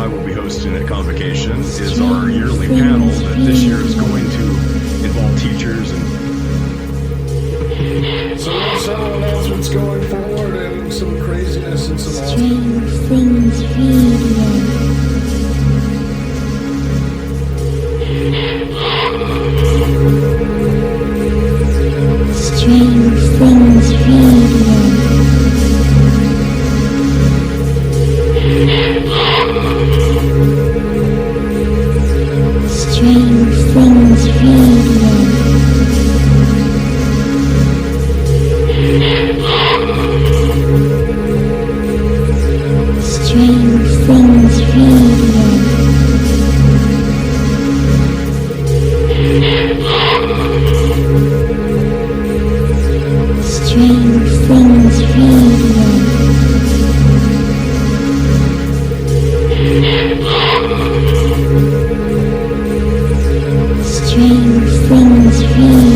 I will be hosting at Convocation is our yearly panel that this year is going to involve teachers and... So several announcements going forward and some craziness and some Strange Things Radio. Strange Things Radio. Strange Things Radio. Strange Things Radio. Strange Things Radio. Strange Things Radio.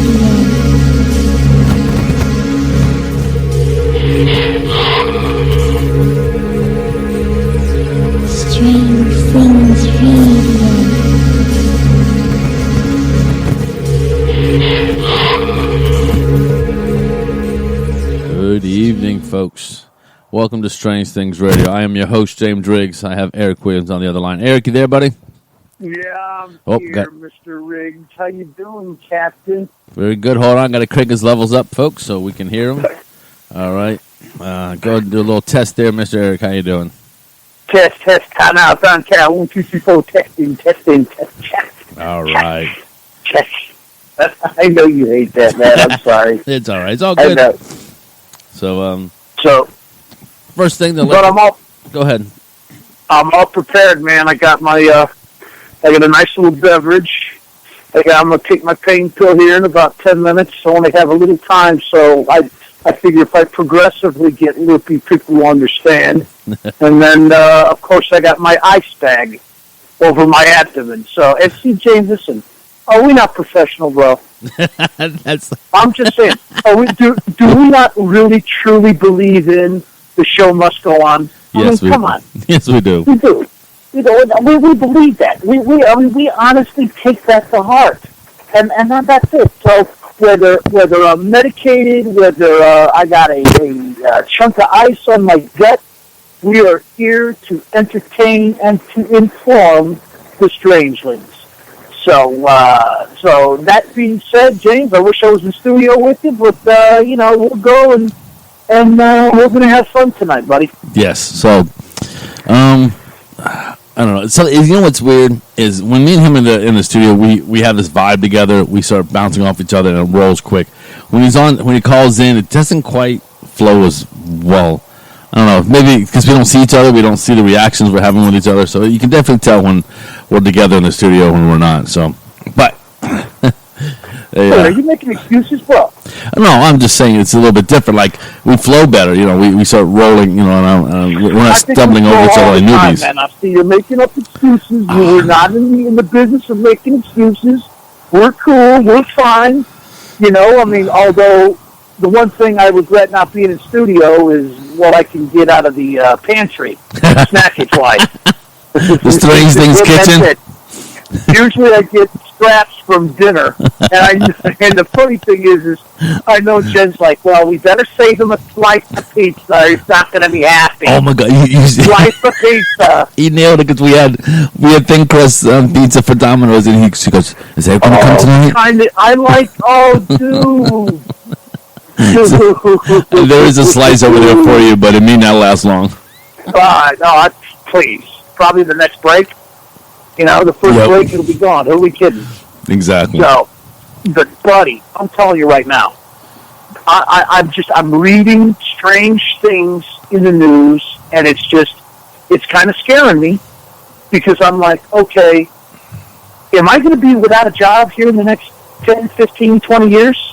Strange Things Radio. Good evening, folks. Welcome to Strange Things Radio. I am your host, James Riggs. I have Eric Williams on the other line. Eric, you there, buddy? Yeah, I'm here, Mr. Riggs. How you doing, Captain? Very good. Hold on. Got to crank his levels up, folks, so we can hear him. All right. Go ahead and do a little test there, Mr. Eric. How you doing? Test, time out, sound count. 1, 2, 3, 4, testing, test. All right. Test. I know you hate that, man. I'm sorry. It's all right. It's all good. I know. So, first thing to but go ahead. I'm all prepared, man. I got my, I got a nice little beverage. I'm gonna take my pain pill here in about 10 minutes. I only have a little time, so I figure if I progressively get loopy, people will understand. And then, of course, I got my ice bag over my abdomen. So, see, James, listen. Are we not professional, bro? I'm just saying. Do we not really, truly believe in the show must go on? Come on. Yes, we do. We do. We believe that. We honestly take that to heart. And that's it. So whether I'm medicated, whether I got a chunk of ice on my gut, we are here to entertain and to inform the strangelings. So that being said, James, I wish I was in studio with you, but we'll go and we're gonna have fun tonight, buddy. Yes. So, I don't know. So you know what's weird is when me and him in the studio, we have this vibe together. We start bouncing off each other and it rolls quick. When he calls in, it doesn't quite flow as well. I don't know, maybe because we don't see each other, we don't see the reactions we're having with each other, so you can definitely tell when we're together in the studio when we're not, so, but... Are you making excuses, bro? No, I'm just saying it's a little bit different, like, we flow better, we start rolling, and we're not stumbling over each other like newbies. Man. I see you're making up excuses, we're not in the business of making excuses, we're cool, we're fine, although... The one thing I regret not being in studio is what I can get out of the pantry, snackage-wise. The Strange Things kitchen? Usually I get scraps from dinner, and the funny thing is I know Jen's like, well, we better save him a slice of pizza or he's not going to be happy. Oh, my God. Slice of pizza. He nailed it because we had thin crust pizza for Domino's, and she goes, is that going to come tonight? Dude. There is a slice over there for you, but it may not last long. No, please. Probably the next break. The first break, it'll be gone. Who are we kidding? Exactly. So, but buddy, I'm telling you right now, I'm reading strange things in the news, and it's kind of scaring me because I'm like, okay, am I going to be without a job here in the next 10, 15, 20 years?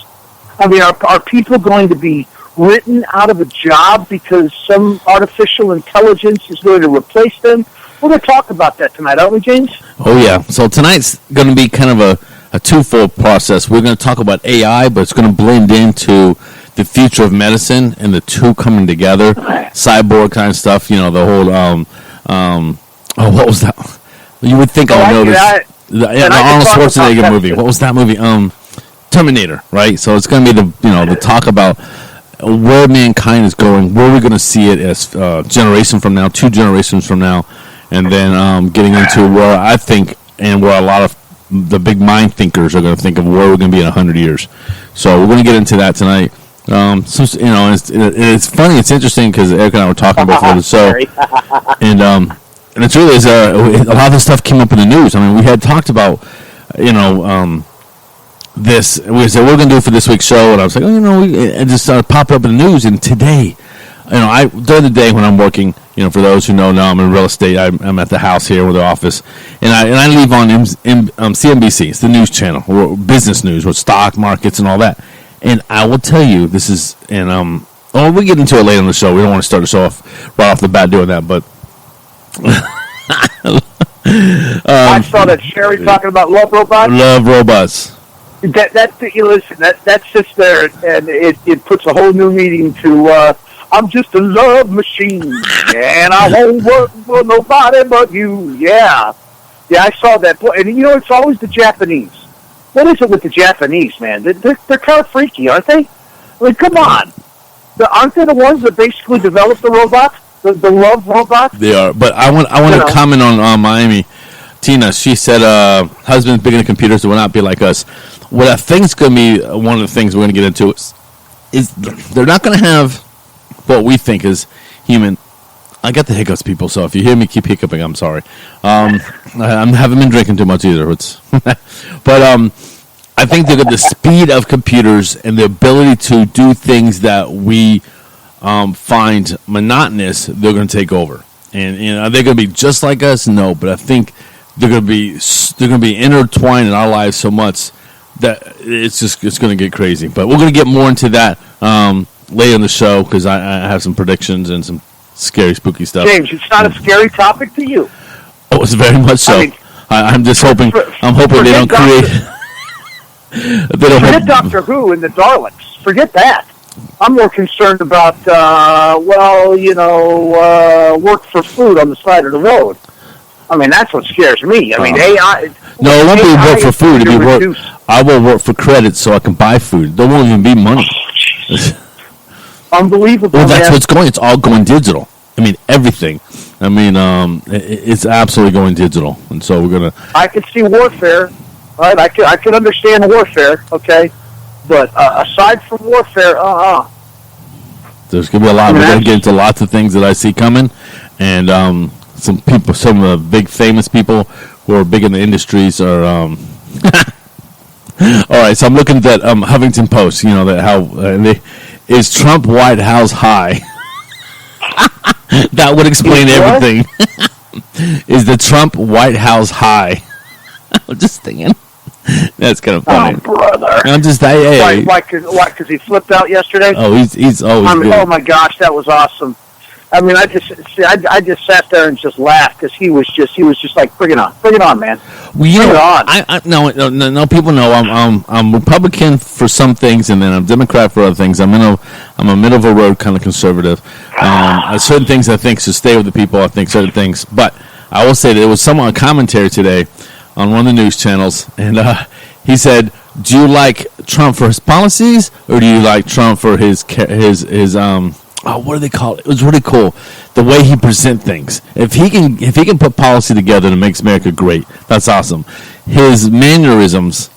I mean, are people going to be written out of a job because some artificial intelligence is going to replace them? We're going to talk about that tonight, aren't we, James? Oh, yeah. So tonight's going to be kind of a twofold process. We're going to talk about AI, but it's going to blend into the future of medicine and the two coming together, cyborg kind of stuff, the whole Oh, what was that? You would think I would know this. The Arnold Schwarzenegger movie. What was that movie? Terminator, right? So it's going to be the talk about where mankind is going, where we're going to see it as generation from now, 2 generations from now, and then getting into where I think and where a lot of the big mind thinkers are going to think of where we're going to be in 100 years. So we're going to get into that tonight. It's funny, it's interesting because Eric and I were talking about the show, and it's really a lot of this stuff came up in the news. I mean, we had talked about this. We said we're going to do it for this week's show, and I was like, it just popped up in the news. And today, during the day when I'm working, for those who know now, I'm in real estate. I'm at the house here with the office, and I leave on CNBC. It's the news channel, or business news, with stock markets and all that. And I will tell you, this is, we'll get into it later in the show. We don't want to start the show off right off the bat doing that, but I saw that Sherry talking about love robots. Love robots. That sits there and it puts a whole new meaning to I'm just a love machine and I won't work for nobody but you. Yeah, I saw that. And it's always the Japanese. What is it with the Japanese, man? They're kind of freaky, aren't they? I mean, come on. Aren't they the ones that basically developed the robots? The love robots? They are. But I want to comment on Miami. Tina, she said husbands big into computers will not be like us. What I think is going to be one of the things we're going to get into is they're not going to have what we think is human. I got the hiccups, people, so if you hear me keep hiccuping, I'm sorry. I haven't been drinking too much either. But I think they've got the speed of computers and the ability to do things that we find monotonous, they're going to take over. And are they going to be just like us? No, but I think they're going to be intertwined in our lives so much that it's going to get crazy. But we're going to get more into that later in the show because I have some predictions and some scary, spooky stuff. James, it's not a scary topic to you. Oh, it's very much so. I'm just hoping. I'm hoping they don't create. Forget Doctor Who and the Daleks. Forget that. I'm more concerned about work for food on the side of the road. I mean, that's what scares me. I mean, AI. No, it won't be work for food. It'll be work. I will work for credit so I can buy food. There won't even be money. Unbelievable. Well, that's what's going. It's all going digital. I mean, everything. I mean, it's absolutely going digital, and so we're gonna. I could see warfare, right? I could understand warfare, okay, but aside from warfare, there's gonna be a lot. We're gonna get into lots of things that I see coming, and some of the big famous people who are big in the industries are. All right, so I'm looking at that Huffington Post. Is Trump White House high? That would explain everything. Is the Trump White House high? I'm just thinking. That's kind of funny. Oh, brother. I'm just Why? Because he flipped out yesterday? Oh, he's always good. Oh my gosh, that was awesome. I mean, I just sat there and just laughed because he was just like, bring it on, man. Well, bring it on. No. People know I'm Republican for some things, and then I'm Democrat for other things. I'm a middle of a road kind of conservative. Certain things I think should stay with the people. I think certain things, but I will say that there was someone commentary today on one of the news channels, and he said, "Do you like Trump for his policies, or do you like Trump for his what do they call it? It was really cool the way he present things. If he can put policy together that makes America great, that's awesome. His mannerisms,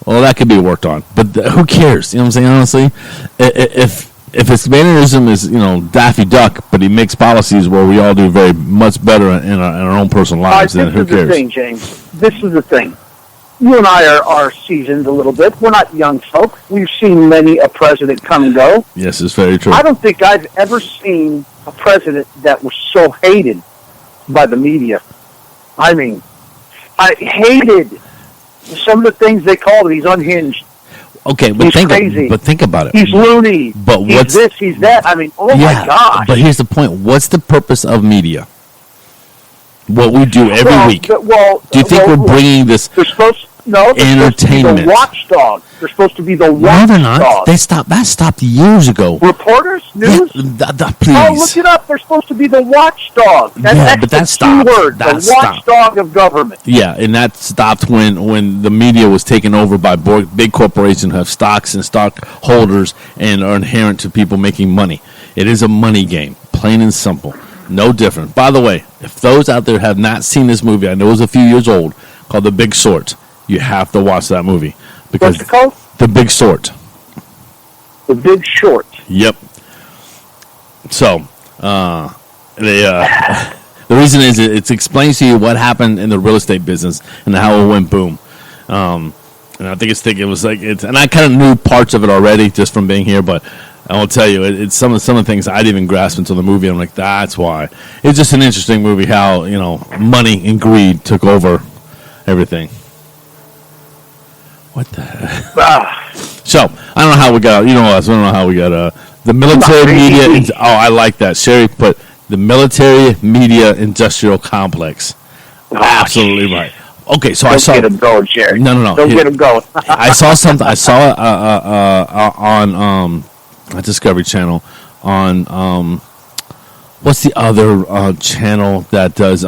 well, that could be worked on. But who cares? You know what I'm saying? Honestly, if his mannerism is Daffy Duck, but he makes policies where we all do very much better in our own personal lives, then who cares? This is the thing, James. This is the thing. You and I are seasoned a little bit. We're not young folk. We've seen many a president come and go. Yes, it's very true. I don't think I've ever seen a president that was so hated by the media. I mean, I hated some of the things they called him. He's unhinged. Okay, but think about it. He's loony. But he's this, he's that. I mean, my gosh. But here's the point. What's the purpose of media? What we do every week. Do you think we're bringing this? No, they're supposed to be entertainment. the watchdog. They're supposed to be the No, watchdog. they're not. That stopped years ago. Reporters? News? Yeah, Oh, look please. it up. They're supposed to be the watchdog. Yeah, but that stopped. Word, That the stopped. watchdog of government. Yeah, and that stopped when the media was taken over by big corporations who have stocks and stockholders and are inherent to people making money. It is a money game, plain and simple. No different. By the way, if those out there have not seen this movie, I know it's a few years old, called The Big Short. You have to watch that movie because What's it called? The Big Short. The Big Short. Yep. So, the reason is it explains to you what happened in the real estate business and how it went boom. And I think it was like and I kind of knew parts of it already just from being here, but I will tell you, it's some of the things I didn't even grasp until the movie. I'm like, that's why. It's just an interesting movie how money and greed took over everything. What the heck? So, I don't know how we got, us, I don't know how we got the military media. I like that. Sherry put the military media industrial complex. Absolutely right. Okay, so I saw. Don't get him going, Jerry. No. Don't get him going. I saw something. I saw on Discovery Channel on what's the other channel that does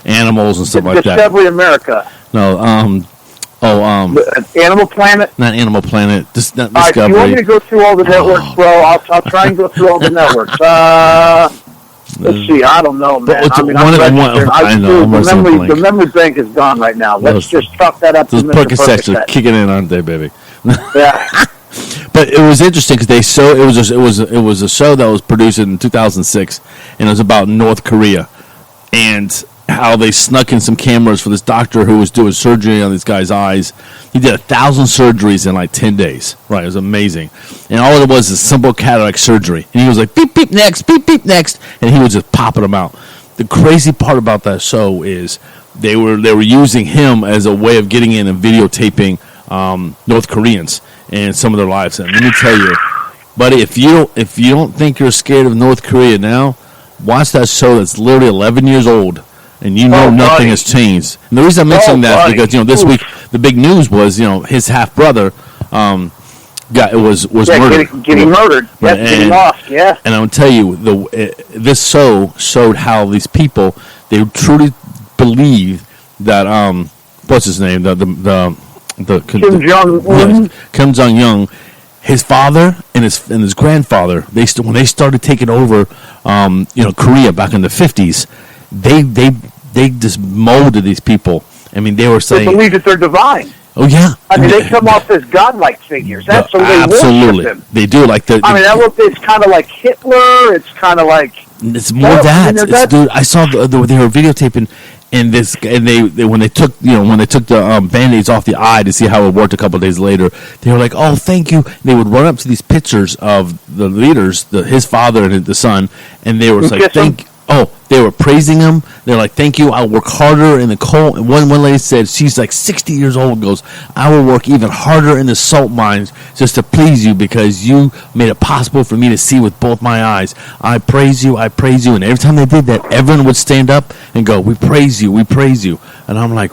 animals and stuff like that? Discovery America. No, Animal Planet. not Animal Planet. Not All right, Discovery. you want me to go through all the networks, bro? I'll try and go through all the networks. Let's see. I don't know, man. But I mean, one of I'm the- registered. I know, I'm registered blank. The memory bank is gone right now. Let's just chalk that up to Those Mr. Percocets are Percocet. kicking in, aren't they, baby? Yeah. But it was interesting because it was a show that was produced in 2006, and it was about North Korea and how they snuck in some cameras for this doctor who was doing surgery on this guy's eyes. He did 1,000 surgeries in like 10 days. Right, it was amazing. And all it was is simple cataract surgery. And he was like, beep, beep, next, and he was just popping them out. The crazy part about that show is they were using him as a way of getting in and videotaping North Koreans and some of their lives. And let me tell you, buddy, if you don't think you're scared of North Korea now, watch that show that's literally 11 years old. And nothing buddy. has changed. And the reason I'm mentioning that is buddy. because this week the big news was his half brother was murdered. Getting murdered. Right, Yes, getting lost. Yeah. And I'll tell you, this show showed how these people they truly believe that what's his name Kim Jong-un. Kim Jong Un, his father and his grandfather when they started taking over Korea back in the 50s. They just molded these people. I mean, they were They saying, believe that they're divine. "Oh yeah." I mean, they come off as godlike figures. That's the way they absolutely. worship them. They do like the. I mean, it's kind of like Hitler. It's kind of like It's more Well, that. I mean, It's, that's- dude, I saw they were videotaping, and they when they took the band-aids off the eye to see how it worked a couple of days later, they were like, "Oh, thank you." They would run up to these pictures of the leaders, his father and the son, and they were And like, kiss 'em? "Thank." Oh, they were praising him. They're like, "Thank you. I'll work harder in the coal." And one lady said, she's like 60 years old. Goes, "I will work even harder in the salt mines just to please you because you made it possible for me to see with both my eyes. I praise you. I praise you." And every time they did that, everyone would stand up and go, "We praise you. We praise you." And I'm like,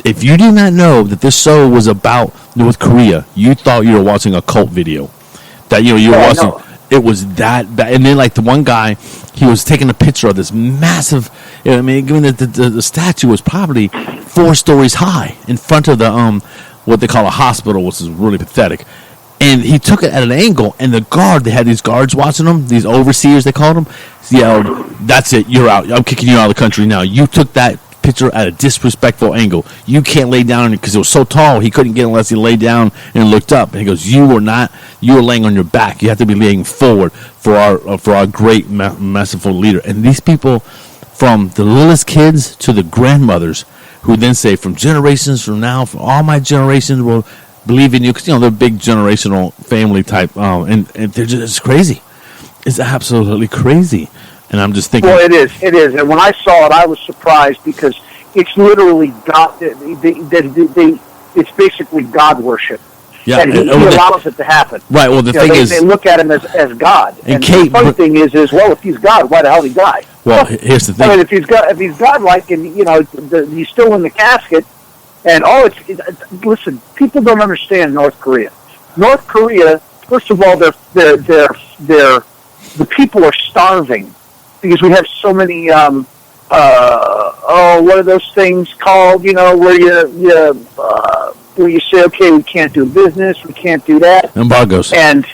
if you did not know that this show was about North Korea, you thought you were watching a cult video. That you were I watching. know. It was that bad. And then like the one guy, he was taking a picture of this massive. I mean, given that the statue was probably 4 stories high in front of the what they call a hospital, which is really pathetic. And he took it at an angle, and they had these guards watching them, these overseers they called them, yelled, "That's it, you're out. I'm kicking you out of the country now. You took that picture at a disrespectful angle. You can't lay down," because it was so tall he couldn't get unless he laid down and looked up. And he goes, you were laying on your back. You have to be laying forward for our great merciful leader." And these people, from the littlest kids to the grandmothers, who then say, "From generations from now, for all my generations will believe in you," because they're big generational family type, and they're just crazy. It's absolutely crazy. And I'm just thinking, Well, it is. And when I saw it, I was surprised because it's literally God. It's basically God worship. yeah, And he allows it to happen. right. Well, the You know, thing is, they look at him as God. And the Kate- funny thing is, well, if he's God, why the hell did he die? well, here's the I mean, thing. if he's godlike, and he's still in the casket, And listen, people don't understand North Korea. North Korea, first of all, the people are starving because we have so many. What are those things called? Where you say, okay, we can't do business, we can't do that. Embargoes. And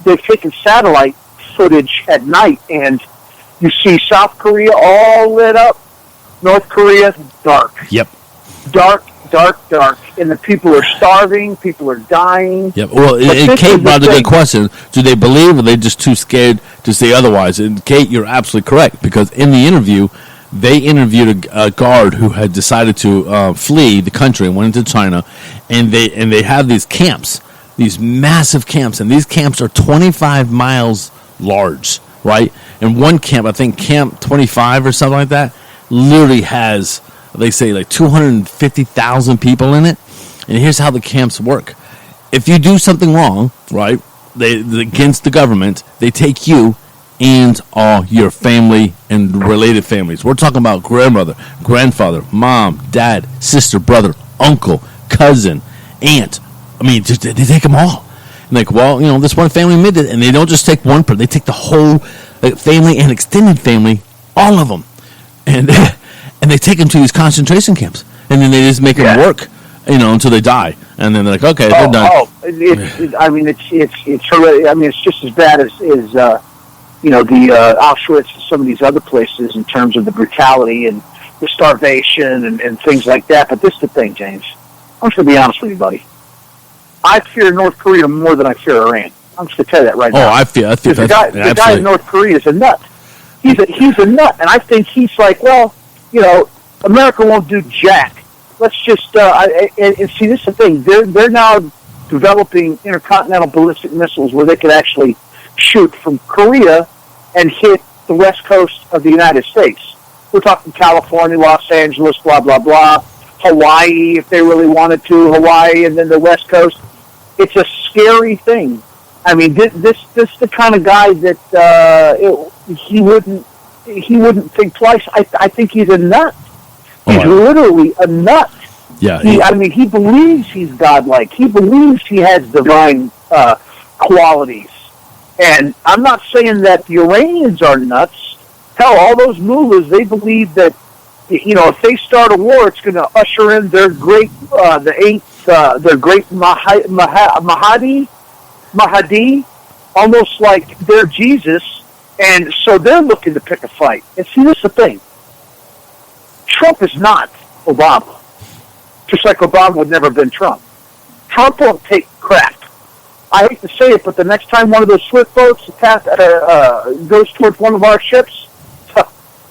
they've taken satellite footage at night, and you see South Korea all lit up, North Korea dark. Yep. Dark, and the people are starving, people are dying. Yep. Well, Kate brought a good question. Do they believe, or are they just too scared to say otherwise? And Kate, you're absolutely correct, because in the interview, they interviewed a guard who had decided to flee the country and went into China, and they have these camps, these massive camps, and these camps are 25 miles large, right? And one camp, I think Camp 25 or something like that, literally has, they say, like 250,000 people in it. And here's how the camps work. If you do something wrong, right, against the government, they take you and all your family and related families. We're talking about grandmother, grandfather, mom, dad, sister, brother, uncle, cousin, aunt. I mean, they take them all. And like, well, this one family made it, and they don't just take one person. They take the whole family and extended family, all of them. And and they take them to these concentration camps. And then they just make them work, until they die. And then they're like, okay, they're done. It's just as bad as the Auschwitz and some of these other places in terms of the brutality and the starvation and things like that. But this is the thing, James. I'm just going to be honest with you, buddy. I fear North Korea more than I fear Iran. I'm just going to tell you that right now. Oh, I feel the guy in North Korea is a nut. He's a nut, and I think he's like, well, America won't do jack. Let's just and see, this is the thing. They're now developing intercontinental ballistic missiles where they could actually shoot from Korea and hit the west coast of the United States. We're talking California, Los Angeles, blah, blah, blah. Hawaii, if they really wanted to, Hawaii, and then the west coast. It's a scary thing. I mean, this the kind of guy that he wouldn't think twice. I think he's a nut. He's literally a nut. Yeah. He believes he's godlike. He believes he has divine qualities. And I'm not saying that the Iranians are nuts. Hell, all those mullahs, they believe that, if they start a war, it's going to usher in their great, their great Mahdi, almost like their Jesus. And so they're looking to pick a fight. And see, this is the thing. Trump is not Obama. Just like Obama would never have been Trump. Trump won't take crap. I hate to say it, but the next time one of those swift boats goes towards one of our ships,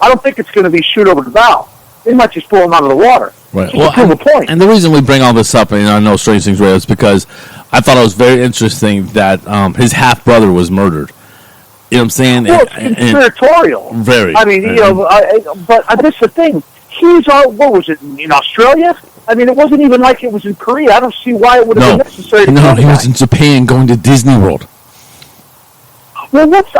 I don't think it's going to be shoot over the bow. They might just pull him out of the water. Right. Well, to prove a point. And the reason we bring all this up, and I know Strange Things Radio, is because I thought it was very interesting that his half-brother was murdered. You know what I'm saying? Well, it's conspiratorial. Very. I mean, but that's the thing. What was it, in Australia? I mean, it wasn't even like it was in Korea. I don't see why it would have been necessary to No, he was in Japan going to Disney World. Well, this is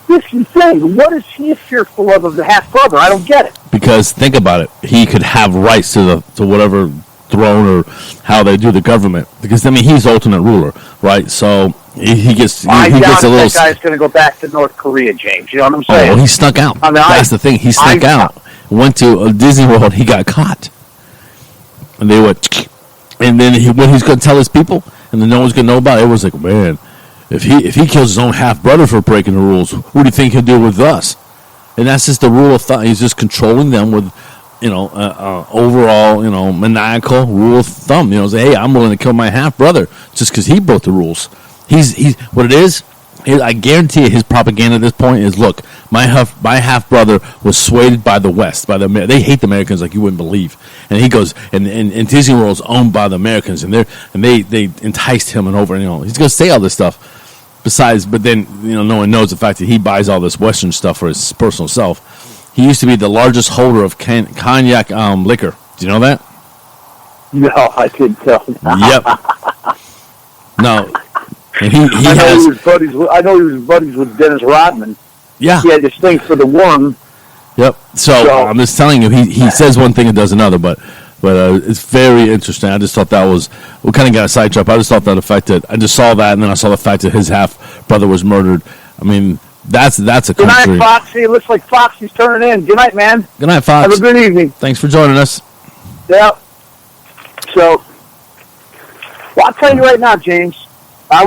the thing. What is he fearful of the half-brother? I don't get it. Because, think about it. He could have rights to whatever throne or how they do the government. Because, he's the ultimate ruler, right? So, he gets I doubt a little... that guy's going to go back to North Korea, James. You know what I'm saying? Oh, he snuck out. That's the thing. He snuck out. Went to Disney World. He got caught. And they went... And then what he's going to tell his people, and then no one's going to know about it, it was like, man, if he kills his own half-brother for breaking the rules, what do you think he'll do with us? And that's just the rule of thumb. He's just controlling them with, overall, maniacal rule of thumb. Say, hey, I'm willing to kill my half-brother just because he broke the rules. He's what it is. I guarantee you his propaganda at this point is, look, my half-brother was swayed by the West, they hate the Americans like you wouldn't believe. And he goes, and Disney World's owned by the Americans, and they enticed him and over, he's going to say all this stuff. Besides, but then, no one knows the fact that he buys all this Western stuff for his personal self. He used to be the largest holder of cognac liquor. Do you know that? No, I couldn't tell. Yep. No. And I know he was buddies with Dennis Rodman. Yeah. He had this thing for the worm, Yep. So I'm just telling you, he says one thing and does another, but it's very interesting. I just thought that was, we kind of got a sidetracked. I just thought that affected. I just saw that, and then I saw the fact that his half brother was murdered. I mean, that's a country. Good night, Foxy. It looks like Foxy's turning in. Good night, man. Good night, Fox. Have a good evening. Thanks for joining us. Yeah. So, well, I'll tell you right now, James. I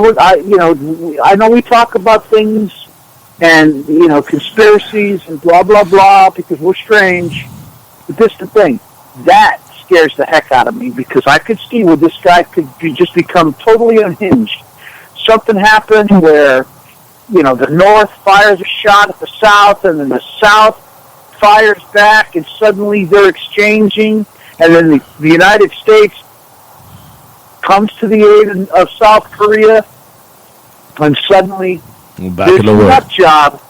know we talk about things and conspiracies and blah blah blah because we're strange. But this is the thing that scares the heck out of me because I could see where this guy could just become totally unhinged. Something happened where the North fires a shot at the South, and then the South fires back, and suddenly they're exchanging, and then the United States comes to the aid of South Korea, and suddenly this nut job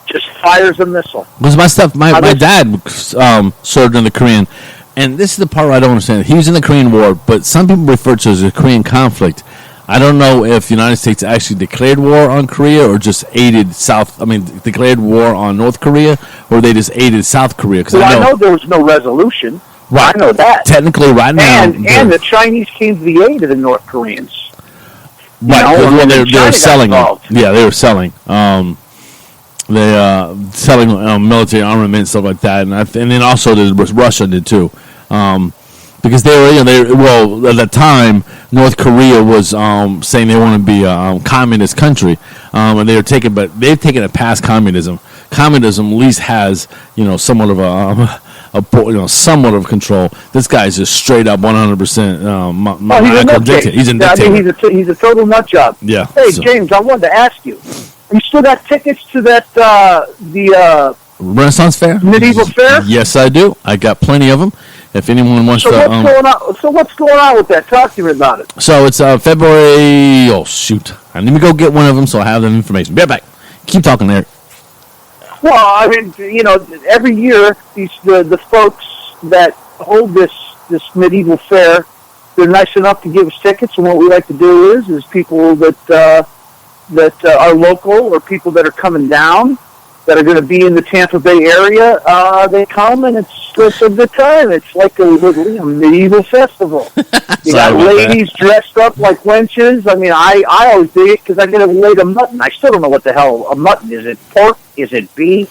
just fires a missile. Because my dad served in the Korean, and this is the part where I don't understand. He was in the Korean War, but some people refer to it as a Korean conflict. I don't know if the United States actually declared war on Korea or just declared war on North Korea, or they just aided South Korea. Well, I know there was no resolution. Right. I know that. Technically, right now. And the Chinese came to the aid of the North Koreans. Right. They were selling. Yeah, they were selling. Selling military armament and stuff like that, and then also Russia did too. Because they were, at the time, North Korea was saying they want to be a communist country, and they've taken it past communism. Communism at least has, somewhat of somewhat of control. This guy's just straight up 100% dictator. He's a dictator. He's a total nut job. Yeah. Hey, James, I wanted to ask you. You still got tickets to that the Renaissance Fair? Medieval Fair? Yes, I do. I got plenty of them. If anyone wants to... what's going on with that? Talk to me about it. So it's February... Oh, shoot. Let me go get one of them so I have that information. Be right back. Keep talking there. Well, I mean, every year, the folks that hold this medieval fair, they're nice enough to give us tickets, and what we like to do is people that are local or people that are coming down that are going to be in the Tampa Bay area, they come, and it's a good time. It's like a medieval festival. You got ladies dressed up like wenches. I mean, I always dig it because I get a leg of mutton. I still don't know what the hell a mutton is. It pork? Is it beef?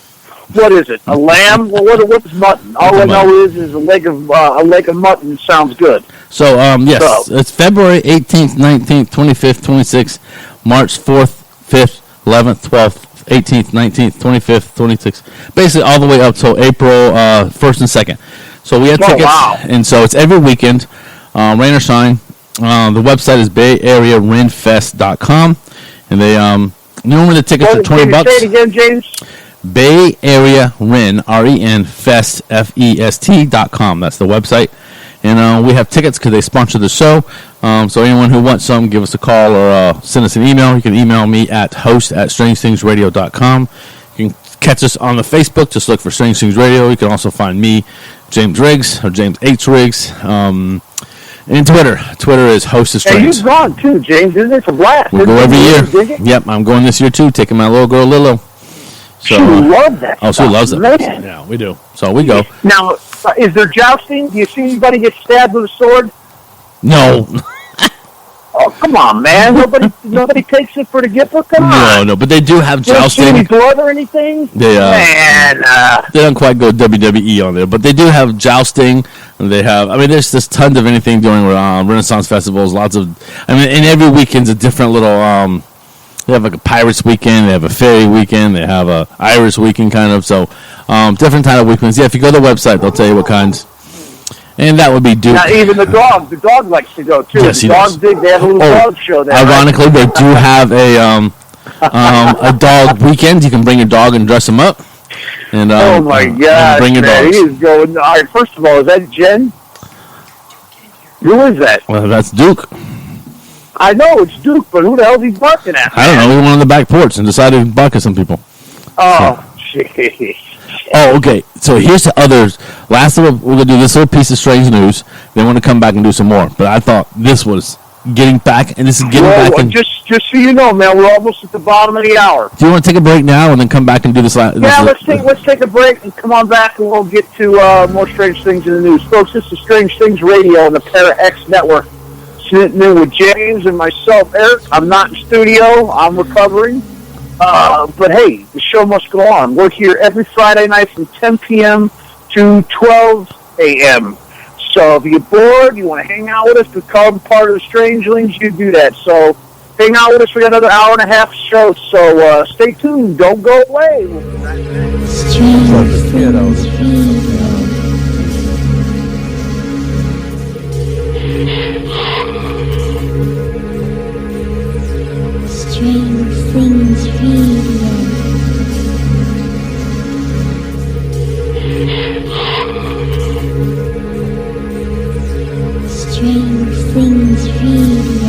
What is it? A lamb? Well, what's mutton? All I know is a leg of mutton sounds good. So yes, it's February 18th, 19th, 25th, 26th, March 4th, 5th, 11th, 12th. 18th, 19th, 25th, 26th, basically all the way up till April 1st and 2nd. So we have tickets, and so it's every weekend, rain or shine. The website is BayAreaRenFest.com, and they normally the tickets are $20. Say it again, James. Bay Area Ren, REN Fest, FEST.com. That's the website. And we have tickets because they sponsor the show. So anyone who wants some, give us a call or send us an email. You can email me at host@strangethingsradio.com. You can catch us on the Facebook. Just look for Strange Things Radio. You can also find me, James Riggs, or James H. Riggs. And Twitter. Twitter is Host of Strange. Hey, you've gone too, James. Isn't it a blast? We go every year. Yep, I'm going this year too, taking my little girl Lilo. So, she loves that stuff. She loves it. Man. Yeah, we do. So we go. Now, is there jousting? Do you see anybody get stabbed with a sword? No. Oh, come on, man. Nobody takes it for the Gipper? Come on. No, but they do have jousting. You don't see any blood or anything? They don't quite go WWE on there, but they do have jousting. And they have, there's just tons of anything during Renaissance festivals. And every weekend's a different little, they have like a Pirates weekend, they have a Fairy weekend, they have a Irish weekend kind of, so different type of weekends. Yeah, if you go to the website, they'll tell you what kinds. And that would be Duke. Now, even the dog likes to go too. Yes, the dog dig, they have a little dog show there. Ironically, they do have a dog weekend. You can bring your dog and dress him up. And oh my God, bring your man, dogs. he is going. All right, first of all, is that Jen? Who is that? Well, that's Duke. I know it's Duke, but who the hell is he barking at? I don't know. He went on the back porch and decided to bark at some people. Oh, jeez. Oh, okay. So here's the others. Last of all, we're going to do this little piece of strange news. Then we're going to come back and do some more. But I thought this was getting back, and this is getting Well, back. In, just so you know, man, we're almost at the bottom of the hour. do you want to take a break now and then come back and do this? Yeah, let's take a break and come on back, and we'll get to more strange things in the news, folks. This is Strange Things Radio on the Para X Network. Sitting in with James and myself, Eric. I'm not in studio. I'm recovering. But hey, the show must go on. We're here every Friday night from 10 p.m. to 12 a.m. So if you're bored, you want to hang out with us, become part of the Strangelings, you do that. So hang out with us for another hour and a half show. So stay tuned. Don't go away. We'll be right back. Strange Things Radio. Strange Things Radio. Strange Things Radio.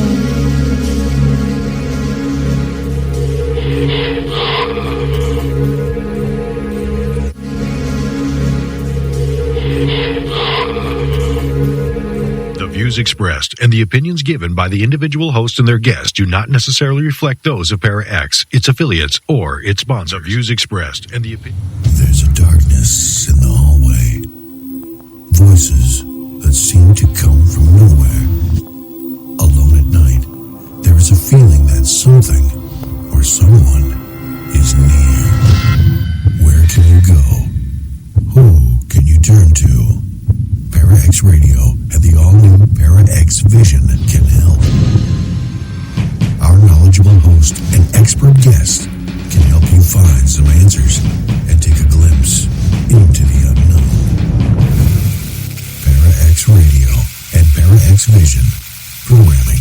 The views expressed and the opinions given by the individual host and their guests do not necessarily reflect those of Para X, its affiliates, or its sponsors. The views expressed and the opinions. There's a darkness in the hallway. Voices that seem to come from nowhere. Alone at night, there is a feeling that something or someone is near. Where can you go? Who can you turn to? Para X Radio and the all-new Para X Vision can help. Our knowledgeable host and expert guest can help you find some answers and take a glimpse into the unknown. Para X Radio and Para X Vision programming.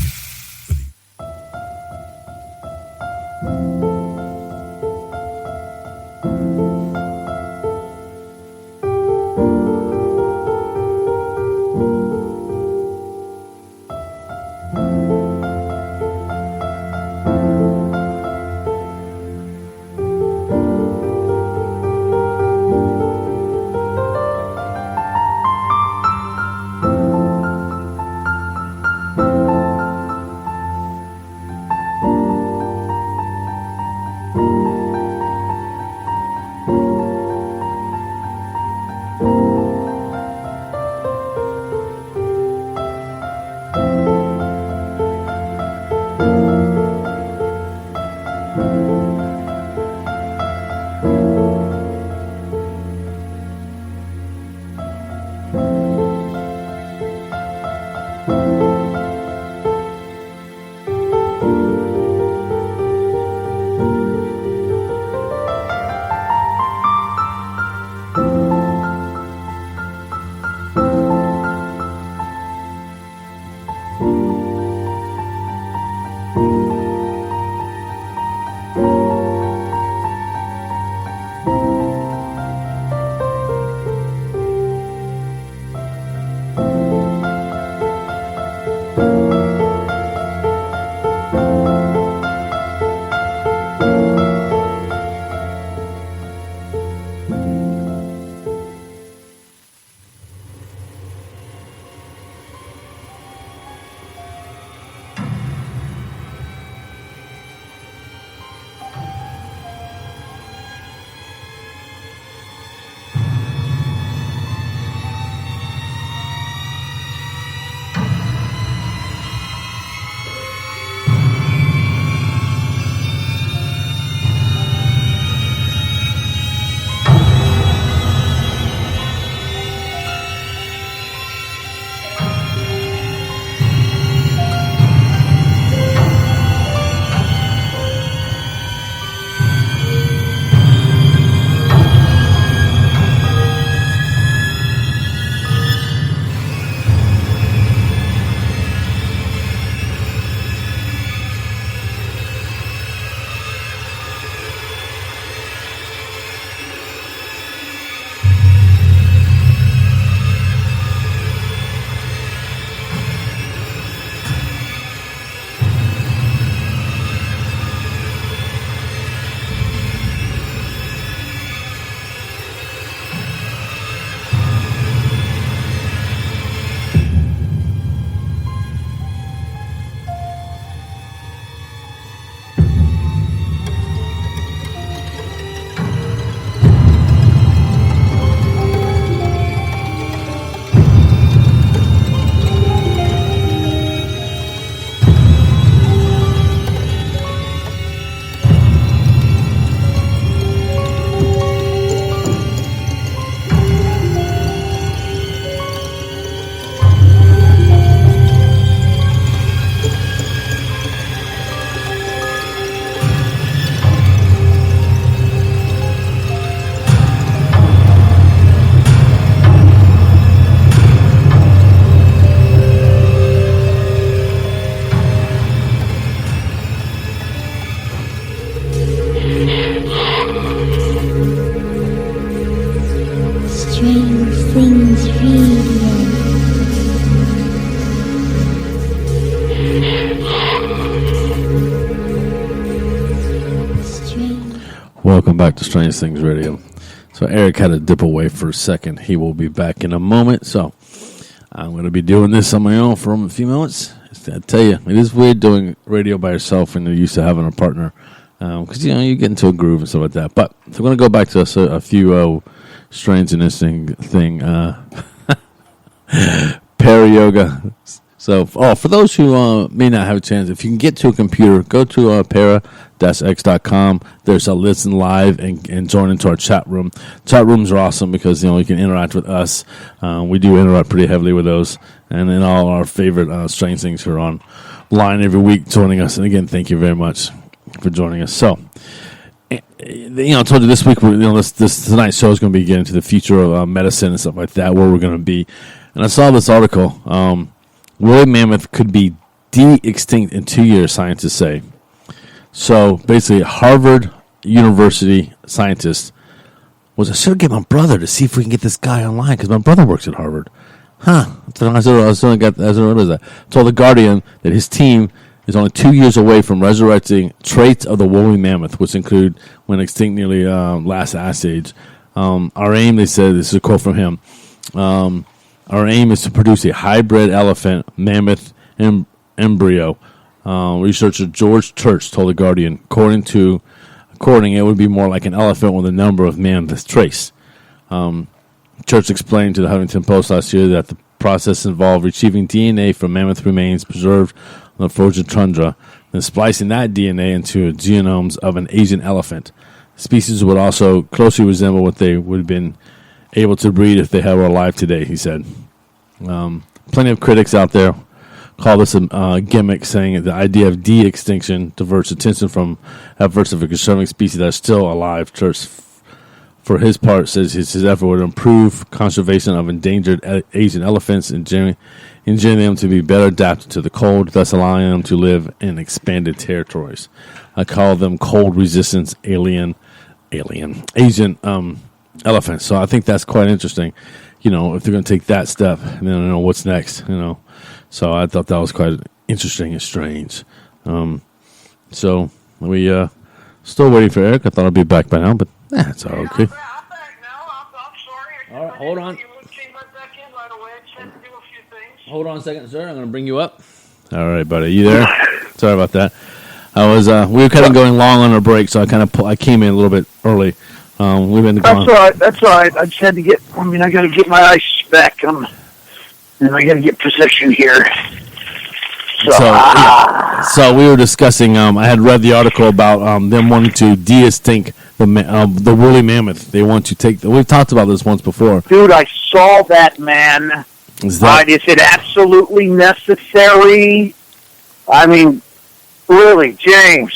back to Strange Things Radio. So Eric had to dip away for a second. He will be back in a moment. So I'm going to be doing this on my own for a few moments. I tell you, it is weird doing radio by yourself when you're used to having a partner. Because, you get into a groove and stuff like that. But so I'm going to go back to a few strange and interesting thing. Para-yoga. So, for those who may not have a chance, if you can get to a computer, go to para-x.com. There's a listen live and join into our chat room. Chat rooms are awesome because, you can interact with us. We do interact pretty heavily with those. And then all our favorite strange things who are online every week joining us. And again, thank you very much for joining us. So, I told you this week, this tonight's show is going to be getting into the future of medicine and stuff like that, where we're going to be. And I saw this article. Woolly mammoth could be de-extinct in 2 years, scientists say. So, basically, Harvard University scientist I should get my brother to see if we can get this guy online, because my brother works at Harvard. Told The Guardian that his team is only 2 years away from resurrecting traits of the woolly mammoth, which include when extinct nearly last ice age. Our aim, they said, this is a quote from him, our aim is to produce a hybrid elephant mammoth embryo. Researcher George Church told The Guardian, according, it would be more like an elephant with a number of mammoth traits. Church explained to the Huffington Post last year that the process involved retrieving DNA from mammoth remains preserved on the frozen tundra, then splicing that DNA into genomes of an Asian elephant. The species would also closely resemble what they would have been able to breed if they were alive today, he said. Plenty of critics out there call this a gimmick, saying that the idea of de-extinction diverts attention from efforts of a conserving species that is still alive. Church, for his part, says his effort would improve conservation of endangered Asian elephants and engineer them to be better adapted to the cold, thus allowing them to live in expanded territories. I call them cold-resistant Asian elephants. So I think that's quite interesting. If they're going to take that step, then I don't know what's next. So I thought that was quite interesting and strange. So we still waiting for Eric. I thought I'd be back by now, but it's all okay. I'm back now. I'm sorry. All right, hold on. You came right back in right away. I just had to do a few things. Hold on a second, sir. I'm going to bring you up. All right, buddy. You there? Sorry about that. We were kind of going long on our break, so I came in a little bit early. We've been going. That's all right. I just had to get. I got to get my ice back. And I got to get position here. So we were discussing. I had read the article about them wanting to de-extinct the woolly mammoth. They want to take. We've talked about this once before. Dude, I saw that, man. Is it absolutely necessary? I mean, really, James,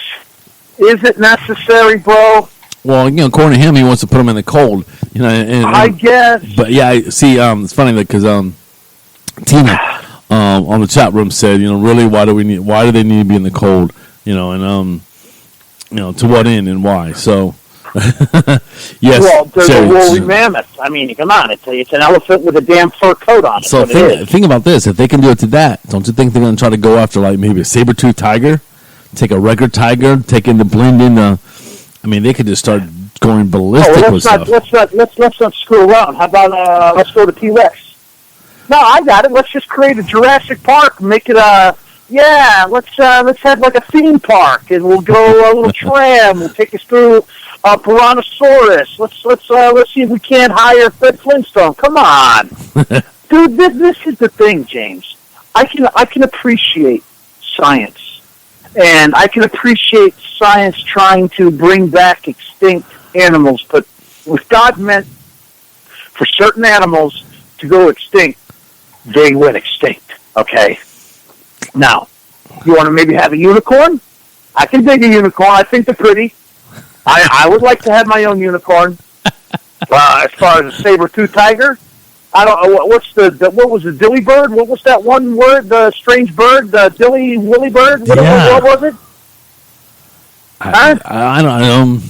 is it necessary, bro? Well, according to him, he wants to put them in the cold. I guess. But yeah, see, it's funny because Tina on the chat room said, really, why do they need to be in the cold? To what end and why? So, yes. Well, there's a woolly mammoth. I mean, come on, it's an elephant with a damn fur coat on it. So think about this: if they can do it to that, don't you think they're going to try to go after maybe a saber-toothed tiger, take a regular tiger, blend in the. I mean, they could just start going ballistic with stuff. Let's not screw around. How about let's go to T-Rex? No, I got it. Let's just create a Jurassic Park. Make it let's have like a theme park, and we'll go a little tram. We'll take us through Tyrannosaurus. Let's see if we can't hire Fred Flintstone. Come on, dude. This is the thing, James. I can appreciate science. And I can appreciate science trying to bring back extinct animals, but if God meant for certain animals to go extinct, they went extinct, okay? Now, you want to maybe have a unicorn? I can dig a unicorn. I think they're pretty. I would like to have my own unicorn. As far as a saber-toothed tiger, I don't know what was the dilly bird? What was that one word? The strange bird, the woolly bird. What was it? I don't know.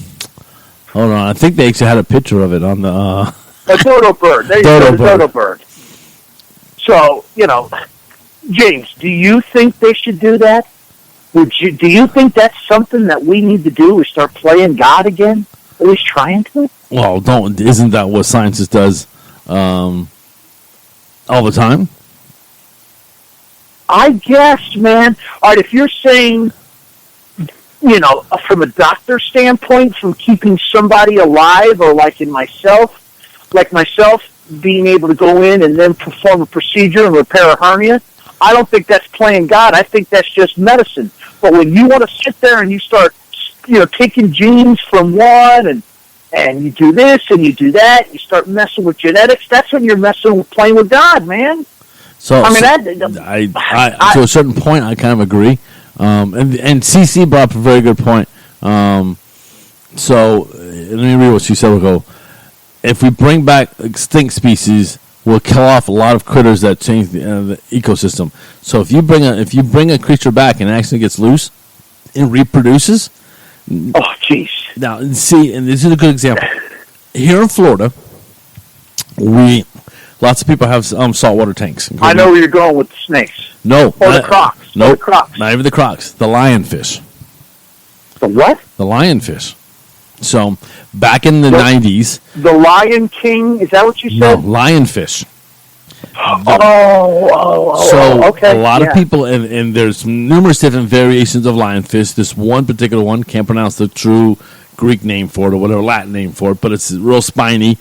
Hold on, I think they actually had a picture of it on the. A dodo bird. There you go, the dodo bird. So James, do you think they should do that? Do you think that's something that we need to do? Is start playing God again? At least trying to? Well, isn't that what scientists does all the time? I guess, man. All right, if you're saying, from a doctor standpoint, from keeping somebody alive, or like myself, being able to go in and then perform a procedure and repair a hernia, I don't think that's playing God. I think that's just medicine. But when you want to sit there and you start, taking genes from one and you do this and you do that, you start messing with genetics, that's when you're playing with God, man. So, I mean, to a certain point, I kind of agree. And CC brought up a very good point. So let me read what she said. We'll go. If we bring back extinct species, we'll kill off a lot of critters that change the ecosystem. So if you bring a creature back and it actually gets loose and reproduces. Oh, jeez. Now, see, and this is a good example. Here in Florida, lots of people have saltwater tanks. I know where you're going with the snakes. No. Or the crocs. No, the crocs. Not even the crocs. The lionfish. The what? The lionfish. So, back in the 90s. The Lion King, is that what you No, said? lionfish. So okay. A lot of people, and there's numerous different variations of lionfish. This one particular one, can't pronounce the true Greek name for it or whatever Latin name for it, but it's real spiny.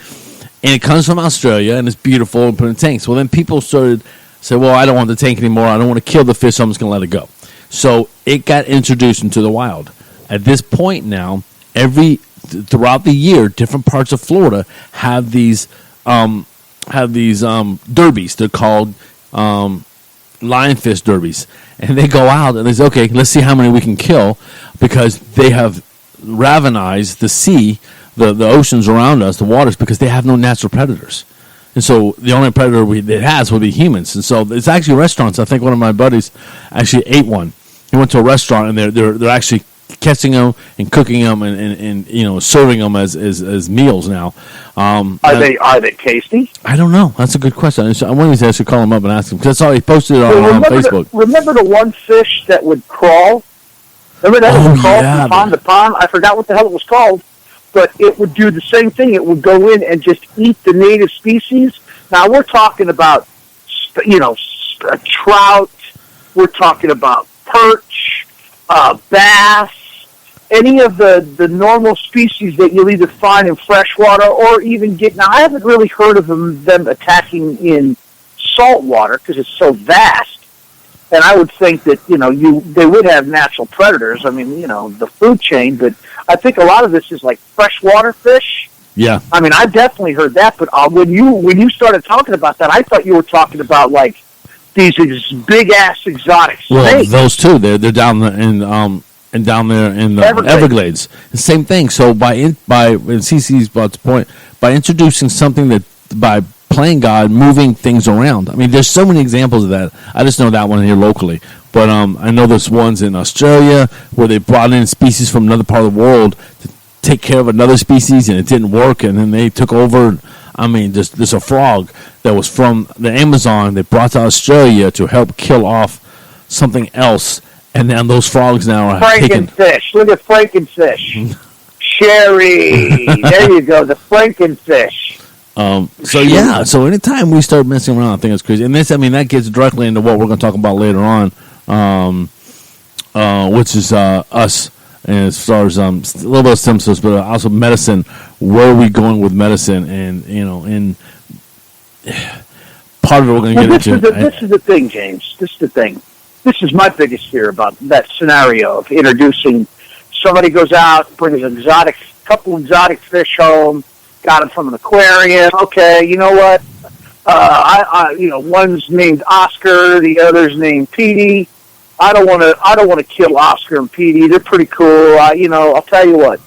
And it comes from Australia, and it's beautiful and put in tanks. Well, then people started say, well, I don't want the tank anymore. I don't want to kill the fish, so I'm just going to let it go. So it got introduced into the wild. At this point now, throughout the year, different parts of Florida have these derbies. They're called lionfish derbies. And they go out and they say, okay, let's see how many we can kill, because they have ravenized the sea, the oceans around us, the waters, because they have no natural predators. And so the only predator it has will be humans. And so it's actually restaurants. I think one of my buddies actually ate one. He went to a restaurant and they're actually catching them and cooking them and serving them as meals now. Are they tasty? I don't know. That's a good question. I wanted to actually call him up and ask him, because I saw he posted it on Facebook. Remember the one fish that would crawl? Remember that would crawl from pond to pond? I forgot what the hell it was called, but it would do the same thing. It would go in and just eat the native species. Now we're talking about, trout. We're talking about perch, bass. Any of the normal species that you'll either find in freshwater or even get. Now, I haven't really heard of them attacking in saltwater because it's so vast. And I would think that, they would have natural predators. I mean, the food chain. But I think a lot of this is like freshwater fish. Yeah. I mean, I definitely heard that. But when you started talking about that, I thought you were talking about like these big-ass exotic snakes. Well, those two, they're down there down there in the Everglades. The same thing. So by CC's point, by introducing something that by playing God, moving things around. I mean, there's so many examples of that. I just know that one here locally. But I know there's ones in Australia where they brought in species from another part of the world to take care of another species, and it didn't work, and then they took over. I mean, there's a frog that was from the Amazon they brought to Australia to help kill off something else. And then those frogs now are Frankenfish. Look at Frankenfish. Sherry. There you go. The Frankenfish. So anytime we start messing around, I think it's crazy. And that gets directly into what we're going to talk about later on, which is us, and as far as a little bit of symptoms, but also medicine. Where are we going with medicine? And part of it we're going to get into. This is the thing, James. This is the thing. This is my biggest fear about that scenario of introducing. Somebody goes out, brings a couple exotic fish home, got them from an aquarium. Okay, you know what? One's named Oscar, the other's named Petey. I don't want to kill Oscar and Petey. They're pretty cool. I'll tell you what.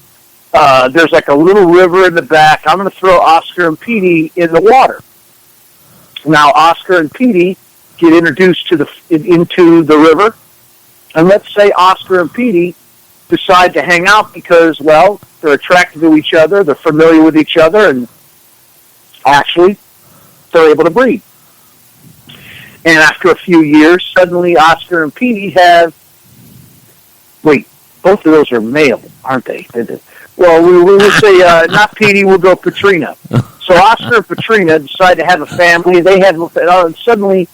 There's like a little river in the back. I'm going to throw Oscar and Petey in the water. Now, Oscar and Petey get introduced into the river, and let's say Oscar and Petey decide to hang out because, well, they're attracted to each other, they're familiar with each other, and actually, they're able to breed. And after a few years, suddenly Oscar and Petey both of those are male, aren't they? Well, we would say not Petey, we'll go Katrina. So Oscar and Katrina decide to have a family. They have suddenly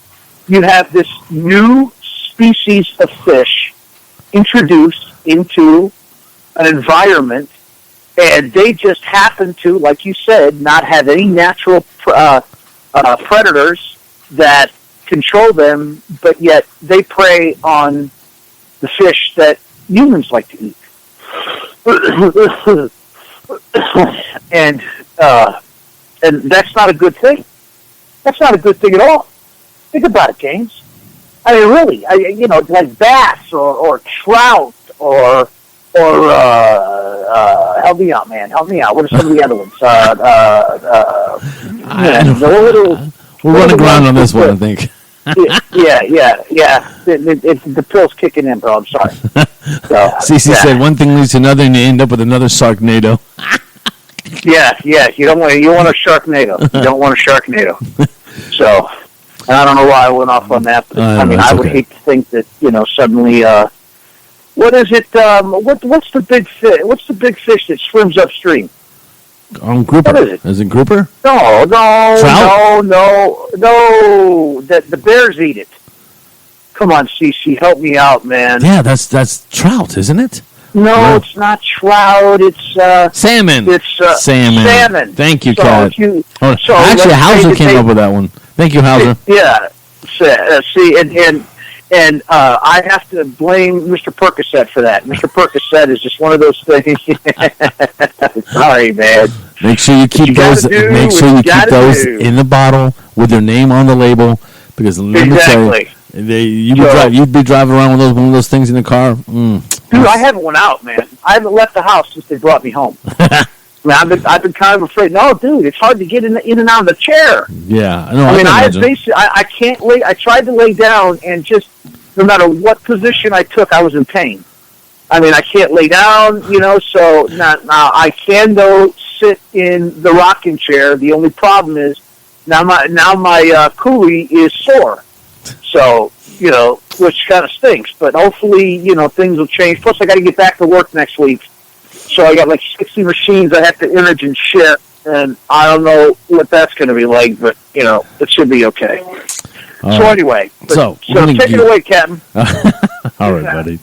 you have this new species of fish introduced into an environment, and they just happen to, like you said, not have any natural predators that control them, but yet they prey on the fish that humans like to eat. and that's not a good thing. That's not a good thing at all. Think about it, James. I mean, really, like bass or trout or help me out, man. Help me out. What are some of the other ones? We're running around on this one, I think. yeah. The pill's kicking in, bro. I'm sorry. So, CC said one thing leads to another, and you end up with another Sharknado. Yeah. You want a Sharknado. You don't want a Sharknado. So, and I don't know why I went off on that. But, I would hate to think that suddenly. What is it? What's the big fish? What's the big fish that swims upstream? Grouper. What is it? Is it grouper? No. Trout? No. The bears eat it. Come on, Cece, help me out, man. Yeah, that's trout, isn't it? No, it's not trout. It's salmon. It's salmon. Thank you, so Kat. Actually, Hauser came up with that one. Thank you, Hauser. Yeah. See, and I have to blame Mr. Percocet for that. Mr. Percocet is just one of those things. Sorry, man. Make sure you keep those. Make sure you keep those in the bottle with their name on the label, because let me tell you, you'd be driving around with one of those things in the car. Dude, I haven't went out, man. I haven't left the house since they brought me home. I've been kind of afraid. No, dude, it's hard to get in and out of the chair. Yeah, I can't lay. I tried to lay down, and just no matter what position I took, I was in pain. I mean, I can't lay down, So now I can though sit in the rocking chair. The only problem is now my coolie is sore. So which kind of stinks. But hopefully, things will change. Plus, I got to get back to work next week. So I got like 60 machines I have to image and ship, and I don't know what that's going to be like, but, it should be okay. So anyway, so take it away, Captain. All right, buddy.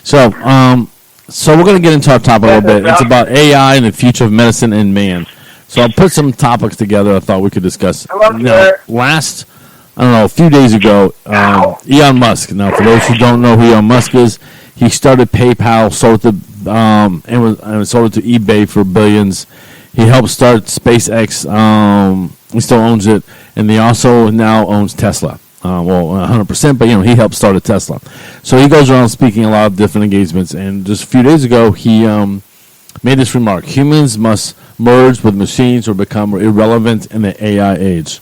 So we're going to get into our topic a little bit. It's about AI and the future of medicine and man. So I'll put some topics together I thought we could discuss. A few days ago, Elon Musk. Now, for those who don't know who Elon Musk is, he started PayPal, sold it to sold it to eBay for billions. He helped start SpaceX. He still owns it, and he also now owns Tesla. 100%, but he helped start a Tesla. So he goes around speaking a lot of different engagements. And just a few days ago, he made this remark: humans must merge with machines or become irrelevant in the AI age.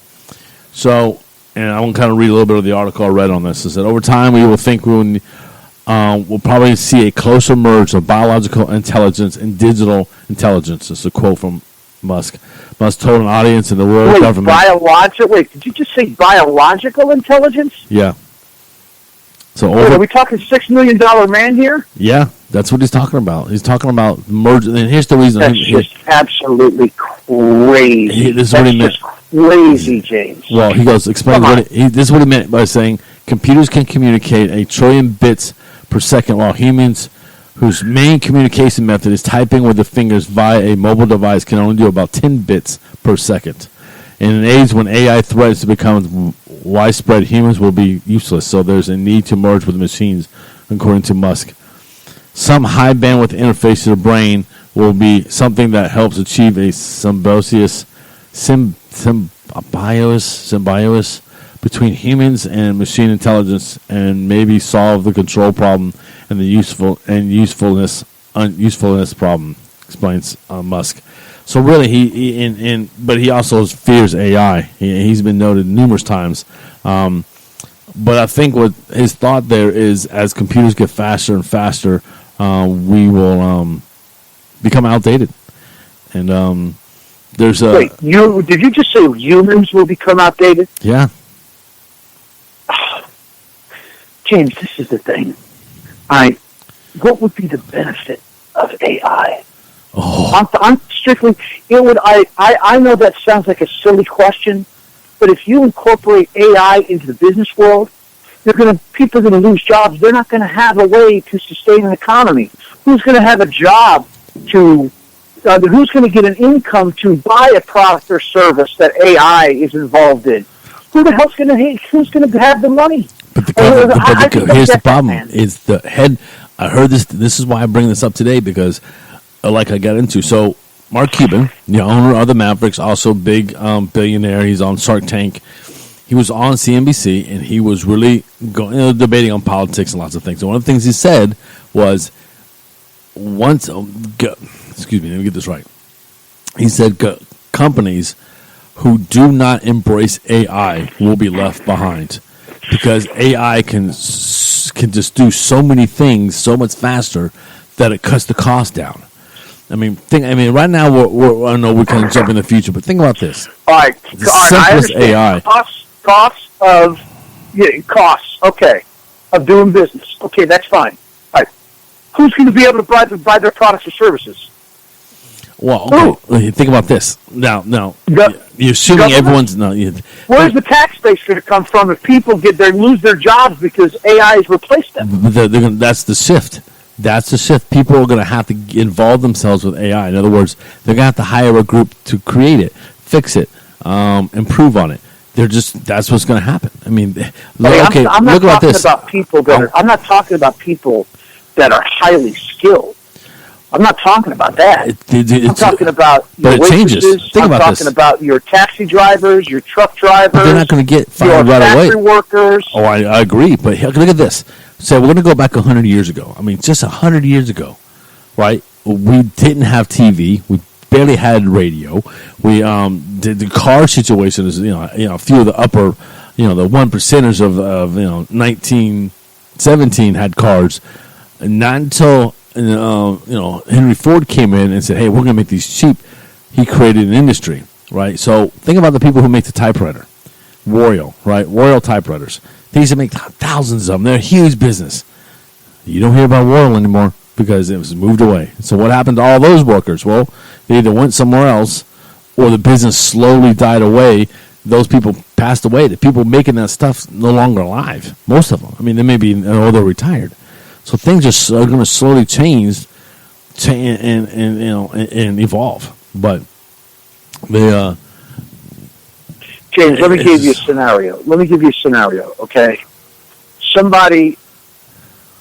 So, and I want to kind of read a little bit of the article I read on this. It said, over time, we will think we'll probably see a closer merge of biological intelligence and digital intelligence. This is a quote from Musk. Musk told an audience in the world government. Wait, did you just say biological intelligence? Yeah. So are we talking $6 million man here? Yeah, that's what he's talking about. He's talking about merging. And here's the reason. That's just absolutely crazy. This is what he meant. Crazy, James. Well, he goes, explain this is what he meant by saying computers can communicate 1 trillion bits per second, while humans, whose main communication method is typing with the fingers via a mobile device, can only do about 10 bits per second. In an age when AI threats to become widespread, humans will be useless, so there's a need to merge with machines, according to Musk. Some high bandwidth interface to the brain will be something that helps achieve a symbiosis between humans and machine intelligence, and maybe solve the control problem and the usefulness problem, explains Musk. So really, but he also fears AI. He's been noted numerous times. But I think what his thought there is, as computers get faster and faster, we will become outdated. And there's a... Wait, did you just say humans will become outdated? Yeah. James, this is the thing. What would be the benefit of AI? I'm strictly. It would. I know that sounds like a silly question, but if you incorporate AI into the business world, people are gonna lose jobs. They're not gonna have a way to sustain an economy. Who's gonna have a job to? Who's going to get an income to buy a product or service that AI is involved in? Who's going to have the money? But here's the problem: is the head. I heard this. This is why I bring this up today because, like I got into. So Mark Cuban, the owner of the Mavericks, also big billionaire. He's on Shark Tank. He was on CNBC and he was really debating on politics and lots of things. And one of the things he said was, excuse me, let me get this right. He said companies who do not embrace AI will be left behind because AI can just do so many things so much faster that it cuts the cost down. I mean, right now I know we kind of jump in the future, but think about this. All right, the simplest AI costs. Okay, of doing business. Okay, that's fine. All right, who's going to be able to buy their products or services? Well, okay. Think about this. Now, you're assuming everyone's where's the tax base going to come from if people lose their jobs because AI has replaced them? That's the shift. That's the shift. People are going to have to involve themselves with AI. In other words, they're going to have to hire a group to create it, fix it, improve on it. That's what's going to happen. I mean, I'm not talking about people I'm not talking about people that are highly skilled. I'm not talking about that. I'm talking about your waitresses. I'm talking about your taxi drivers, your truck drivers. But they're not going to get fired right away. Factory workers. Oh, I agree. But look at this. So we're going to go back 100 years ago. I mean, just 100 years ago, right? We didn't have TV. We barely had radio. We the car situation is a few of the upper, the 1%ers of 1917 had cars, and not until Henry Ford came in and said, "Hey, we're going to make these cheap." He created an industry, right? So think about the people who make the typewriter, Royal, right? Royal typewriters. They used to make thousands of them. They're a huge business. You don't hear about Royal anymore because it was moved away. So what happened to all those workers? Well, they either went somewhere else or the business slowly died away. Those people passed away. The people making that stuff no longer alive. Most of them. I mean, they may be they're retired. So things are going to slowly change and evolve. But they James, let me give you a scenario. Okay, somebody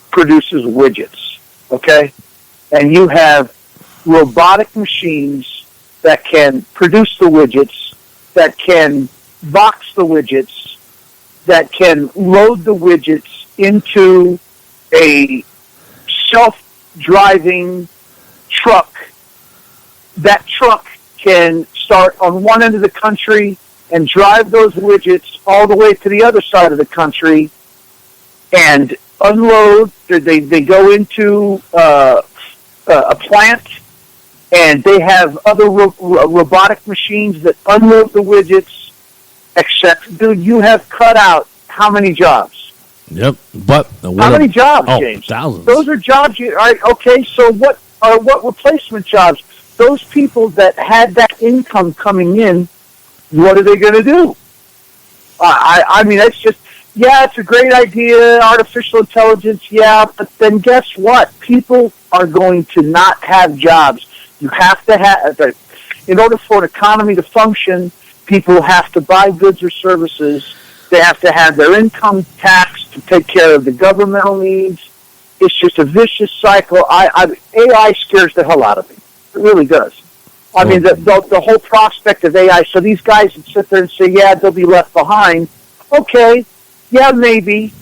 produces widgets. Okay, and you have robotic machines that can produce the widgets, that can box the widgets, that can load the widgets into a self-driving truck. That truck can start on one end of the country and drive those widgets all the way to the other side of the country and unload. They go into a plant, and they have other robotic machines that unload the widgets, except, dude, you have cut out how many jobs? Yep, but how many jobs, James? Thousands. Those are jobs. All right, okay. So what replacement jobs? Those people that had that income coming in, what are they going to do? I mean, that's just it's a great idea, artificial intelligence. Yeah, but then guess what? People are going to not have jobs. You have to have, in order for an economy to function, people have to buy goods or services. They have to have their income taxed to take care of the governmental needs. It's just a vicious cycle. AI scares the hell out of me. It really does. I mean, the whole prospect of AI. So these guys that sit there and say, yeah, they'll be left behind. Okay, yeah, maybe.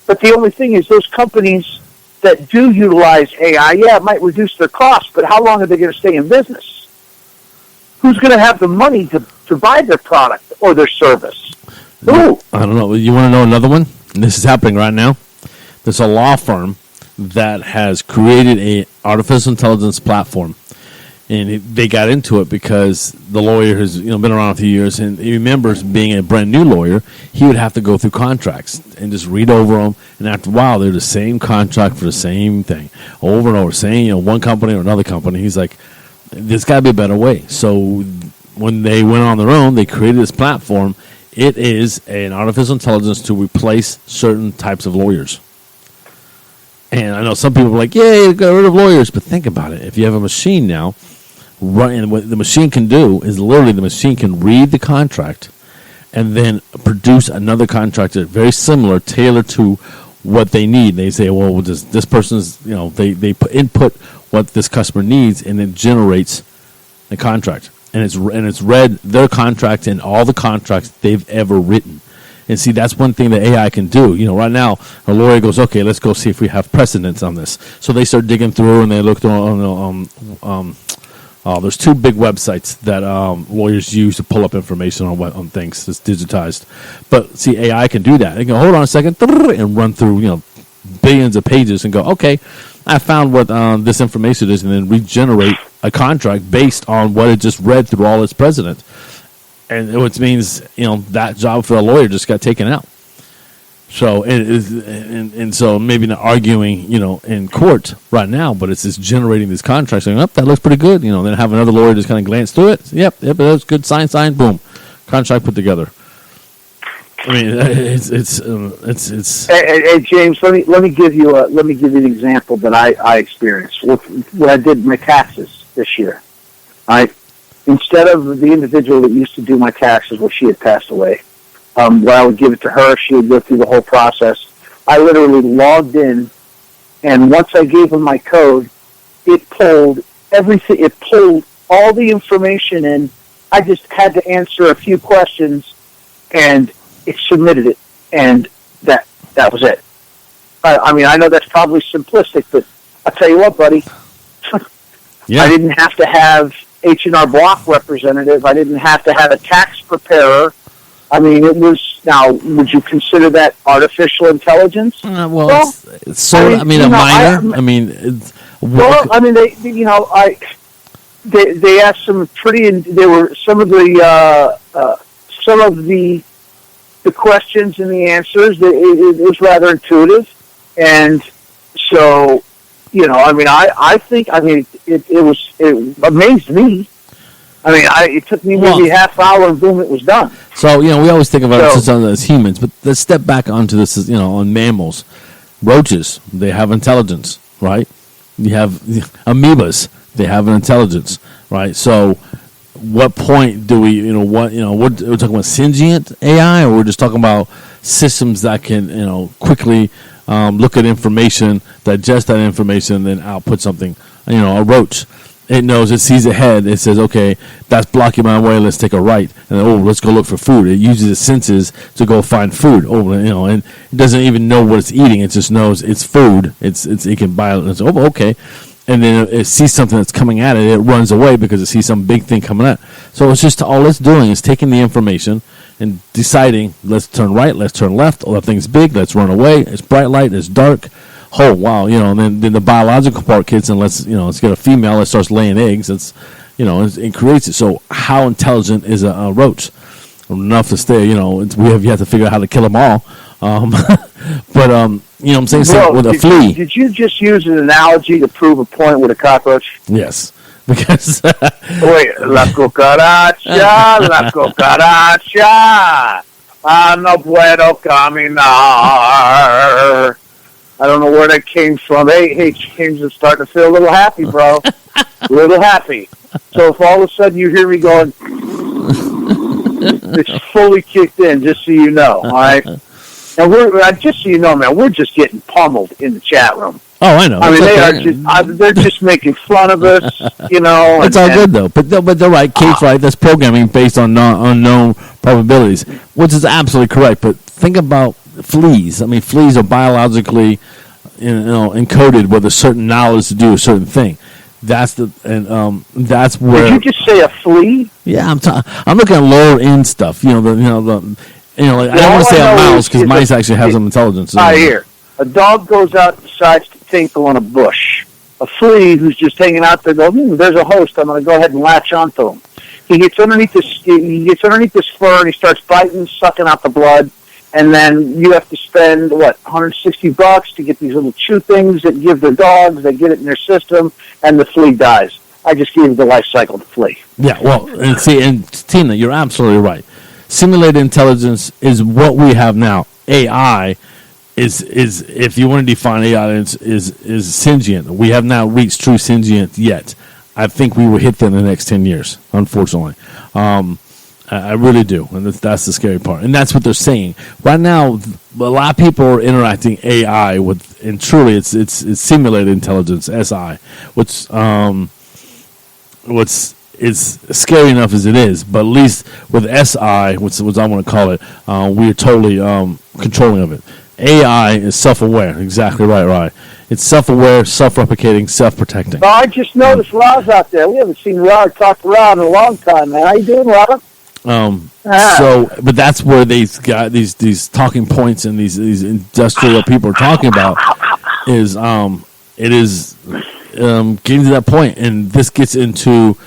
But the only thing is those companies that do utilize AI, it might reduce their costs, but how long are they going to stay in business? Who's going to have the money to buy their product or their service? Who? I don't know. You want to know another one? And this is happening right now. There's a law firm that has created a artificial intelligence platform, and they got into it because the lawyer has been around a few years, and he remembers being a brand new lawyer. He would have to go through contracts and just read over them, and after a while, they're the same contract for the same thing over and over, saying one company or another company. He's like, there's got to be a better way. So when they went on their own, they created this platform. It is an artificial intelligence to replace certain types of lawyers. And I know some people are like, "Yay, got rid of lawyers," but think about it. If you have a machine now, and what the machine can do is literally the machine can read the contract and then produce another contract that's very similar, tailored to what they need. They say, "Well, this person's," they input what this customer needs, and it generates the contract. And it's read their contract and all the contracts they've ever written. And see, that's one thing that AI can do. Right now, a lawyer goes, "Okay, let's go see if we have precedents on this." So they start digging through, and they look through. There's two big websites that lawyers use to pull up information on things. It's digitized, but see, AI can do that. They can hold on a second and run through billions of pages and go, "Okay, I found what this information is," and then regenerate a contract based on what it just read through all its precedents. And which means, that job for a lawyer just got taken out. So it is, and so maybe not arguing, in court right now, but it's just generating these contracts, saying, "Oh, that looks pretty good," then have another lawyer just kind of glance through it. Yep, that's good. Sign, boom, contract put together. I mean, it's. Hey, James, let me give you an example that I experienced when I did my taxes this year. Instead of the individual that used to do my taxes, she had passed away, where I would give it to her, she would go through the whole process. I literally logged in, and once I gave them my code, it pulled everything. It pulled all the information in. I just had to answer a few questions, and it submitted it, and that was it. I mean, I know that's probably simplistic, but I'll tell you what, buddy. Yeah. I didn't have to have H&R Block representative. I didn't have to have a tax preparer. I mean, it was. Now, would you consider that artificial intelligence? It's sort of. A minor. They asked some pretty. There were some of the questions and the answers. It was rather intuitive, and so. I think. It amazed me. It took me maybe a half hour, and boom, it was done. So, we always think about it as humans, but let's step back onto this, on mammals. Roaches, they have intelligence, right? You have amoebas, they have an intelligence, right? So, what point do we, we're talking about sentient AI, or we're just talking about systems that can, quickly look at information, digest that information, then output something. A roach, it knows, it sees ahead, it says, "Okay, that's blocking my way, let's take a right," and then, let's go look for food. It uses its senses to go find food. And it doesn't even know what it's eating, it just knows it's food. It can buy it, and it's, okay. And then it sees something that's coming at it, it runs away because it sees some big thing coming at it. So it's just, all it's doing is taking the information and deciding, let's turn right, let's turn left, that thing's big, let's run away, it's bright light, it's dark, oh wow, and then the biological part kicks in, let's get a female that starts laying eggs, it creates it. So how intelligent is a roach? Enough to stay, we have to figure out how to kill them all. But I'm saying, with a flea. Did you just use an analogy to prove a point with a cockroach? Yes. Because wait, la cucaracha, no puedo caminar. I don't know where that came from. Hey, James is starting to feel a little happy, bro. A little happy. So if all of a sudden you hear me going, it's fully kicked in, just so you know, all right? And just so you know, man, we're just getting pummeled in the chat room. Oh, I know. They're just making fun of us, It's all good, though. But they're right. Kate's right. That's programming based on unknown probabilities, which is absolutely correct. But think about fleas. Fleas are biologically, encoded with a certain knowledge to do a certain thing. That's that's where. Did you just say a flea? Yeah, I'm looking at lower end stuff. I don't want to say a mouse because mice actually have some intelligence. Here. A dog goes out and decides to tinkle on a bush. A flea who's just hanging out there goes, there's a host, I'm going to go ahead and latch onto him. He gets underneath this fur, and he starts biting, sucking out the blood, and then you have to spend, $160 to get these little chew things that give the dogs, they get it in their system, and the flea dies. I just gave it the life cycle to flee. Yeah, well, and see, and Tina, you're absolutely right. Simulated intelligence is what we have now. AI is if you want to define AI, is sentient. We have not reached true sentient yet. I think we will hit that in the next 10 years, unfortunately. I really do, and that's the scary part. And that's what they're saying. Right now, a lot of people are interacting AI with, and truly it's simulated intelligence, SI, which is scary enough as it is, but at least with SI, which I want to call it, we're totally controlling of it. AI is self-aware. Exactly right, right. It's self-aware, self-replicating, self-protecting. Well, I just noticed Rod's out there. We haven't seen Rod talk to Rod in a long time, man. How you doing, Rod? So, but that's where these got these talking points and these industrial people are talking about is it is getting to that point, and this gets into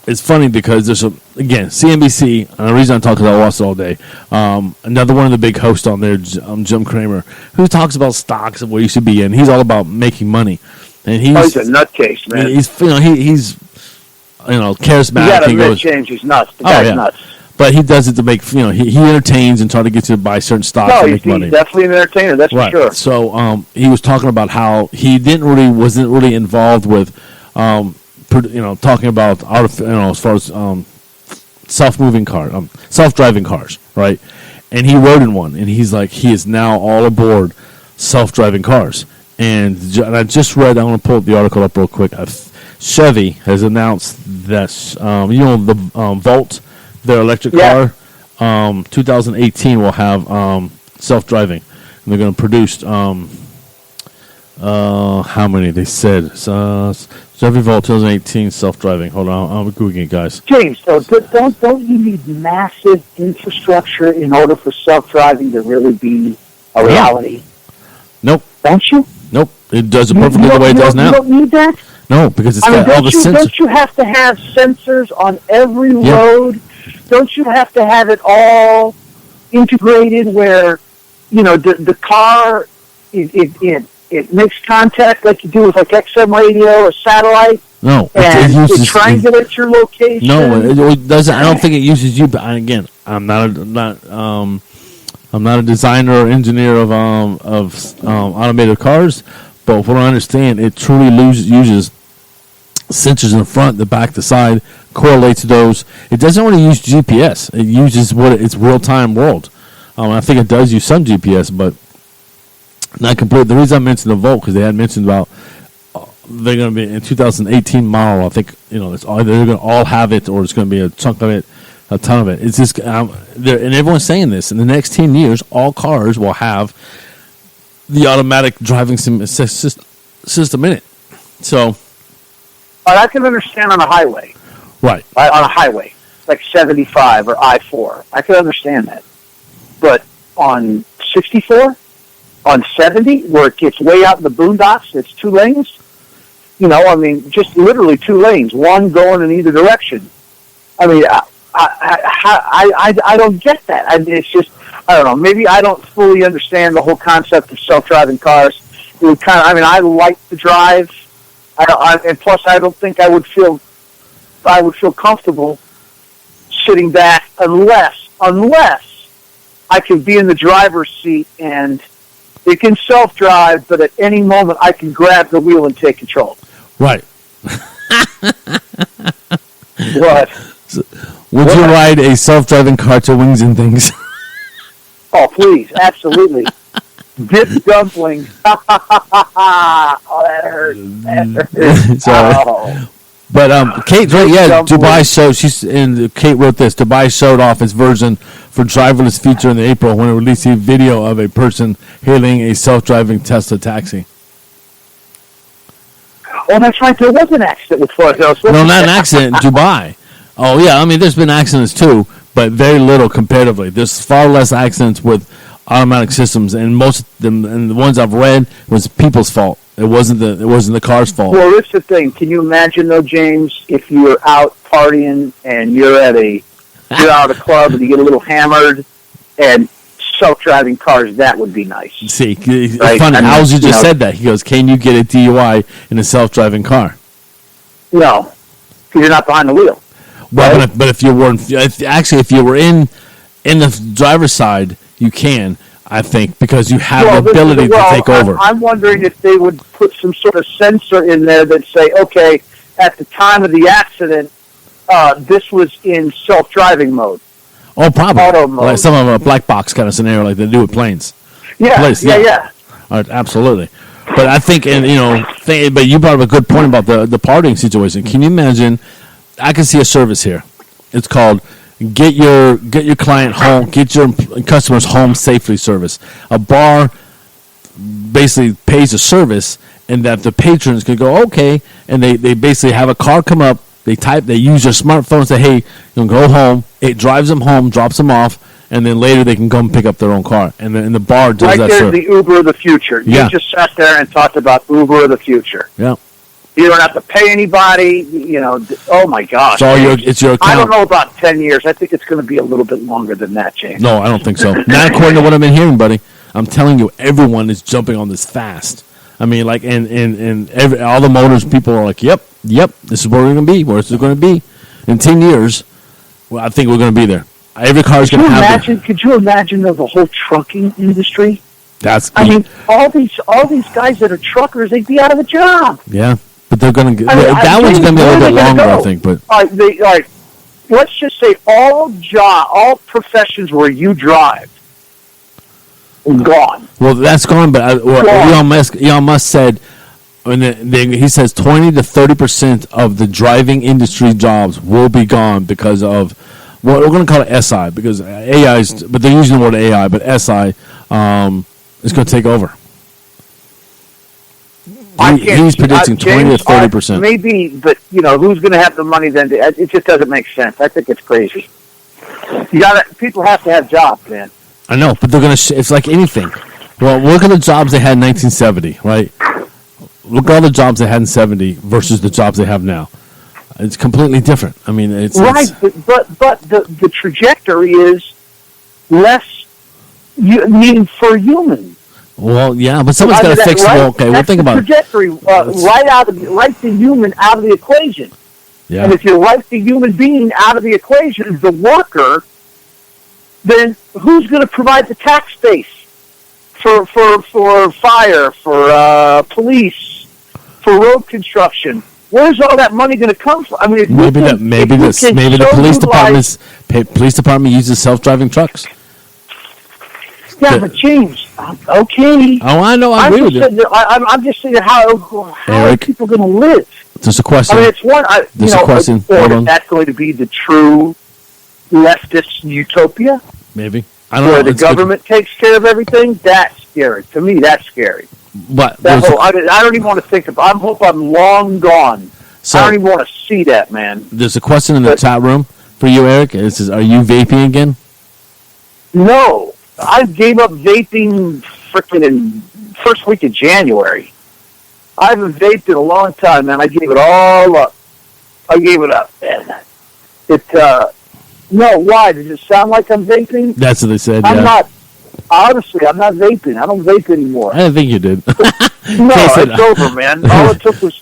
it's funny because there's again CNBC, and the reason I'm talking about I watch it all day. Another one of the big hosts on there, Jim Cramer, who talks about stocks and where you should be in. He's all about making money, and he's a nutcase, man. He's charismatic. You gotta he admit, goes, James, he's nuts. The guy's nuts. But he does it to make, he entertains and try to get you to buy certain stocks and make money. He's definitely an entertainer, that's right. for sure. So he was talking about how he wasn't really involved with, talking about, as far as self-moving cars, self-driving cars, right? And he rode in one, and he's like, he is now all aboard self-driving cars. And I just read, I want to pull the article up real quick. Chevy has announced that, the Volt, their electric car, 2018 will have self-driving. And they're going to produce, how many? They said, Chevy Volt 2018 self-driving. Hold on, I'm Googling it, guys. James, so don't you need massive infrastructure in order for self-driving to really be a reality? Nope. Don't you? Nope. It does it perfectly the way it does now. You don't need that? No, because it's got all the sensors. Don't you have to have sensors on every road? Don't you have to have it all integrated where, the car, it makes contact like you do with like XM radio or satellite? No. And it triangulates your location? No, it doesn't. I don't think it uses you, but again, I'm not a designer or engineer of automated cars, but what I understand, it truly uses sensors in the front, the back, the side, correlates those. It doesn't really use GPS. It uses it's real-time world. I think it does use some GPS, but not complete. The reason I mentioned the Volt, because they had mentioned about they're going to be in 2018 model. I think they're going to all have it, or it's going to be a chunk of it, a ton of it. It's just and everyone's saying this. In the next 10 years, all cars will have the automatic driving system in it. So, I can understand on a highway. Right. On a highway, like 75 or I-4. I can understand that. But on 64, on 70, where it gets way out in the boondocks, it's 2 lanes. Just literally 2 lanes, one going in either direction. I don't get that. It's just, I don't know. Maybe I don't fully understand the whole concept of self-driving cars. It would I like to drive. And plus, I don't think I would feel comfortable sitting back unless I can be in the driver's seat and it can self-drive, but at any moment I can grab the wheel and take control. Right. What? Would you ride a self-driving car to Wings and Things? Oh, please, absolutely. Dip dumpling. Oh, that hurt. Oh. But Kate, Dubai showed. Kate wrote this. Dubai showed off its version for driverless feature in April when it released a video of a person hailing a self-driving Tesla taxi. Oh, that's right. There was an accident with Ford. No, not an accident in Dubai. Oh yeah, there's been accidents too, but very little comparatively. There's far less accidents with automatic systems, and most of them, and the ones I've read, was people's fault. It wasn't the car's fault. Well, that's the thing. Can you imagine though, James, if you're out partying and you're at a club and you get a little hammered, and self-driving cars, that would be nice. See, it's funny. Owlsy just said that. He goes, "Can you get a DUI in a self-driving car?" No, because you're not behind the wheel. Well, Right? but if you were if you were in the driver's side, you can. I think because you have the ability to take over. I'm wondering if they would put some sort of sensor in there that say, okay, at the time of the accident, this was in self-driving mode. Oh, probably. Auto mode. Like some of a black box kind of scenario, like they do with planes. Yeah, yeah. Absolutely. But I think, but you brought up a good point about the partying situation. Can you imagine? I can see a service here. It's called get your client home, get your customers home safely service. A bar basically pays a service, and that the patrons can go okay, and they basically have a car come up. They use their smartphone, say, hey, you go home. It drives them home, drops them off, and then later they can come pick up their own car. And then the bar does that there's service. the Uber of the future. Yeah. You just sat there and talked about Uber of the future. Yeah. You don't have to pay anybody. Oh my gosh. It's your account. I don't know about 10 years. I think it's going to be a little bit longer than that, James. No, I don't think so. Not according to what I've been hearing, buddy. I'm telling you, everyone is jumping on this fast. I mean, like, and all the motors people are like, yep, this is where we're going to be. Where this is going to be in 10 years. Well, I think we're going to be there. Every car is going to have it. Could you imagine the whole trucking industry? I mean, all these guys that are truckers, they'd be out of a job. Yeah, but they're going to get that one's going to be a little bit longer, I think. But all right, let's just say all professions where you drive, gone. Well, that's gone. But Elon Musk said, he says 20 to 30% of the driving industry jobs will be gone because of. Well, we're going to call it SI because AI is, but they're using the word AI, but SI is going to take over. He's predicting 20 to 30%. Maybe, but who's going to have the money then? It just doesn't make sense. I think it's crazy. People have to have jobs, man. I know, but they're going to. It's like anything. Well, look at the jobs they had in 1970, right? Look at all the jobs they had in 70 versus the jobs they have now. It's completely different. I mean, it's right, but the trajectory is less for humans. Well, yeah, but someone's got to fix it. Okay, well, think about trajectory. Write the human out of the equation. Yeah. And if you write the human being out of the equation, the worker, then who's going to provide the tax base for fire, for police, for road construction? Where's all that money going to come from? I mean, maybe the police department uses self-driving trucks. Yeah, but James, okay. Oh, I know. I agree with you. I'm just saying how are people going to live? There's a question. I mean, it's one. There's a question. Or is that going to be the true leftist utopia? Maybe. I don't know. Where the government takes care of everything? That's scary. To me, that's scary. But I don't even want to think about. I hope I'm long gone. So, I don't even want to see that, man. There's a question in the chat room for you, Eric. It says, "Are you vaping again?" No, I gave up vaping freaking in first week of January. I haven't vaped in a long time, man. I gave it all up. I gave it up, man. No, why? Does it sound like I'm vaping? That's what they said. I'm not. Honestly, I'm not vaping. I don't vape anymore. I didn't think you did. No, it's over, man. All it took was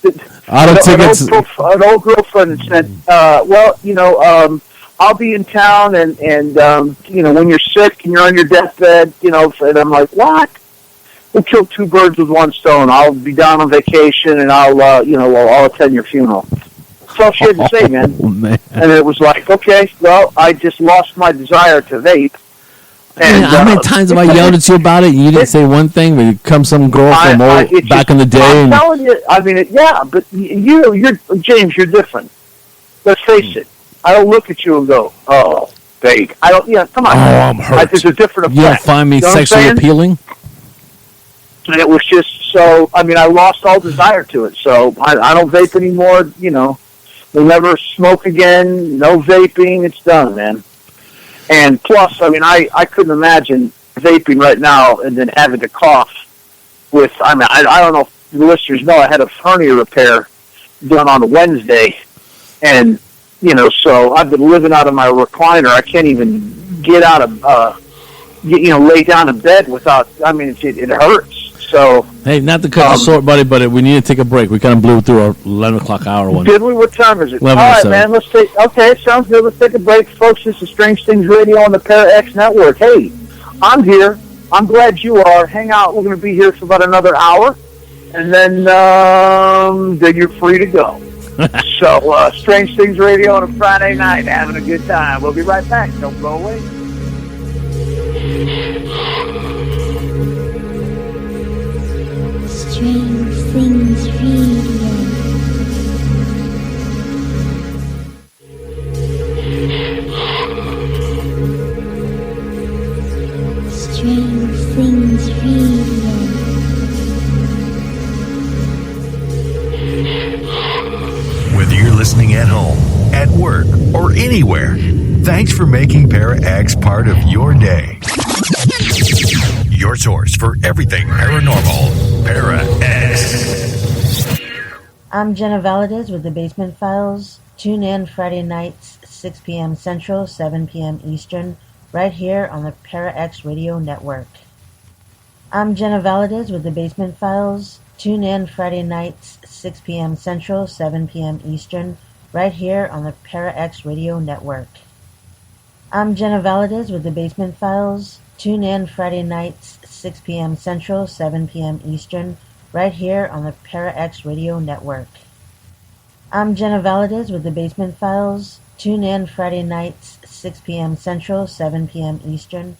an old girlfriend said, I'll be in town and when you're sick and you're on your deathbed, and I'm like, what? We'll kill two birds with one stone. I'll be down on vacation and I'll attend your funeral. That's all she had to say, man. Oh, man. And it was like, okay, well, I just lost my desire to vape. And, how many times have I yelled at you about it? And you didn't say one thing, but you come some girl from back in the day. I'm telling you, I mean, but you're James, you're different. Let's face it. I don't look at you and go, oh, vape. I don't. Yeah, come on. Oh, I'm hurt. There's a different effect. You don't find me sexually appealing? And it was just so. I mean, I lost all desire to it. So I don't vape anymore. We'll never smoke again. No vaping. It's done, man. And plus, I mean, I couldn't imagine vaping right now and then having to cough with. I mean, I don't know if the listeners know I had a hernia repair done on a Wednesday, and so I've been living out of my recliner. I can't even get out of lay down in bed without. I mean, it hurts. So, Hey, not to cut you short, buddy, but we need to take a break. We kind of blew through our 11 o'clock hour one. did we? What time is it? 11 All right, 07. man. Okay, sounds good. Let's take a break, folks. This is Strange Things Radio on the Para X Network. Hey, I'm here. I'm glad you are. Hang out. We're going to be here for about another hour, and then you're free to go. So, Strange Things Radio on a Friday night, having a good time. We'll be right back. Don't go away. Strange Things Radio. Strange Things Radio. Whether you're listening at home, at work, or anywhere, thanks for making Para X part of your day. Your source for everything paranormal, Para X. I'm Jenna Valadez with the Basement Files. Tune in Friday nights, 6 p.m. Central, 7 p.m. Eastern, right here on the Para X Radio Network. I'm Jenna Valadez with the Basement Files. Tune in Friday nights, 6 p.m. Central, 7 p.m. Eastern, right here on the Para X Radio Network. I'm Jenna Valadez with the Basement Files. Tune in Friday nights, 6 p.m. Central, 7 p.m. Eastern, right here on the Para X Radio Network. I'm Jenna Valadez with the Basement Files. Tune in Friday nights, 6 p.m. Central, 7 p.m. Eastern.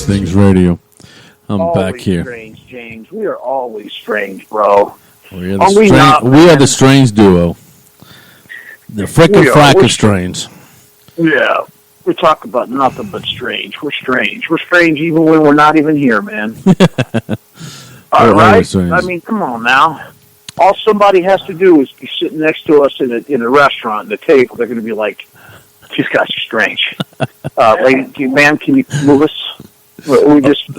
Things Radio. I'm Always back here. strange, James. We are always strange, bro. We are Are we not, we are man? the strange duo. The frickin' We are. frack We're of strange. Yeah. We talk about nothing but strange. We're strange. We're strange even when we're not even here, man. All We're right? always strange. I mean, come on now. All somebody has to do is be sitting next to us in a restaurant at the table. They're going to be like, these guys are strange. Lady, man, can you move us? We just,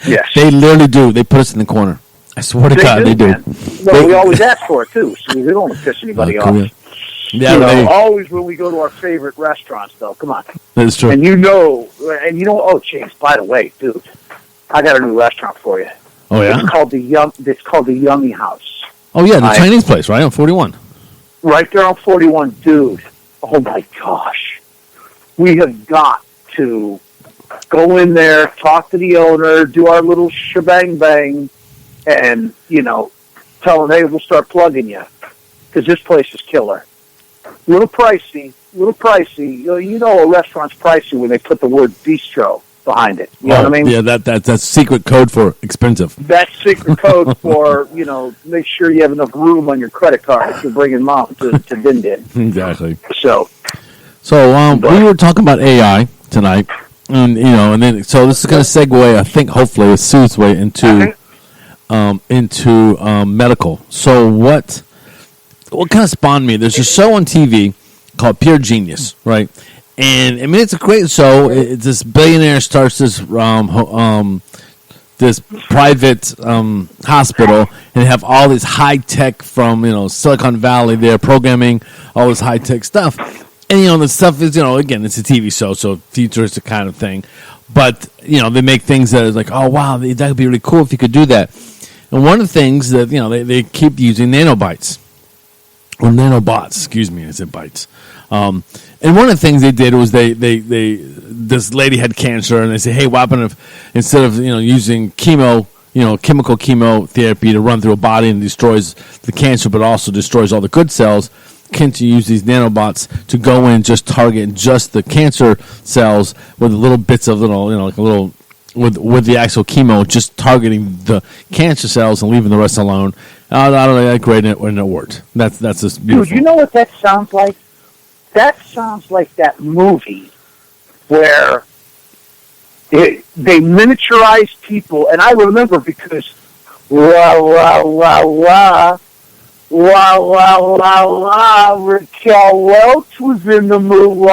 yes. They literally do. They put us in the corner. I swear to God, they do. Man. No, we always ask for it, too, so we don't want to piss anybody off. Yeah, always when we go to our favorite restaurants, though. Come on. That's true. And oh, James, by the way, dude, I got a new restaurant for you. Oh, yeah? It's called the Yummy House. Oh, yeah, the Chinese place, right? On 41. Right there on 41, dude. Oh, my gosh. We have got to go in there, talk to the owner, do our little shebang bang, and, tell them, hey, we'll start plugging you. Because this place is killer. Little pricey. A restaurant's pricey when they put the word bistro behind it. You know what I mean? Yeah, that's secret code for expensive. That's secret code for, make sure you have enough room on your credit card if you're bringing mom to Din Din. Exactly. So we were talking about AI tonight, and so this is going to segue, I think, hopefully, a smooth way into medical. So what kind of spawned me? There's a show on TV called Pure Genius, right? And I mean, it's a great show. It's this billionaire starts this this private hospital, and they have all this high tech from Silicon Valley. They're programming all this high tech stuff, and the stuff is again, it's a TV show, so futuristic kind of thing. But they make things that is like, oh wow, that would be really cool if you could do that. And one of the things that they keep using nanobytes. Or nanobots, excuse me, I said bytes. And one of the things they did was they this lady had cancer, and they said, hey, what happened if instead of using chemical chemotherapy to run through a body and destroys the cancer, but also destroys all the good cells, can't you use these nanobots to go in and just target just the cancer cells with little bits of with the actual chemo, just targeting the cancer cells and leaving the rest alone. I don't know, that great, and it worked. That's just beautiful. Dude, you know what that sounds like? That sounds like that movie where they miniaturize people, and I remember because Raquel Welch was in the movie.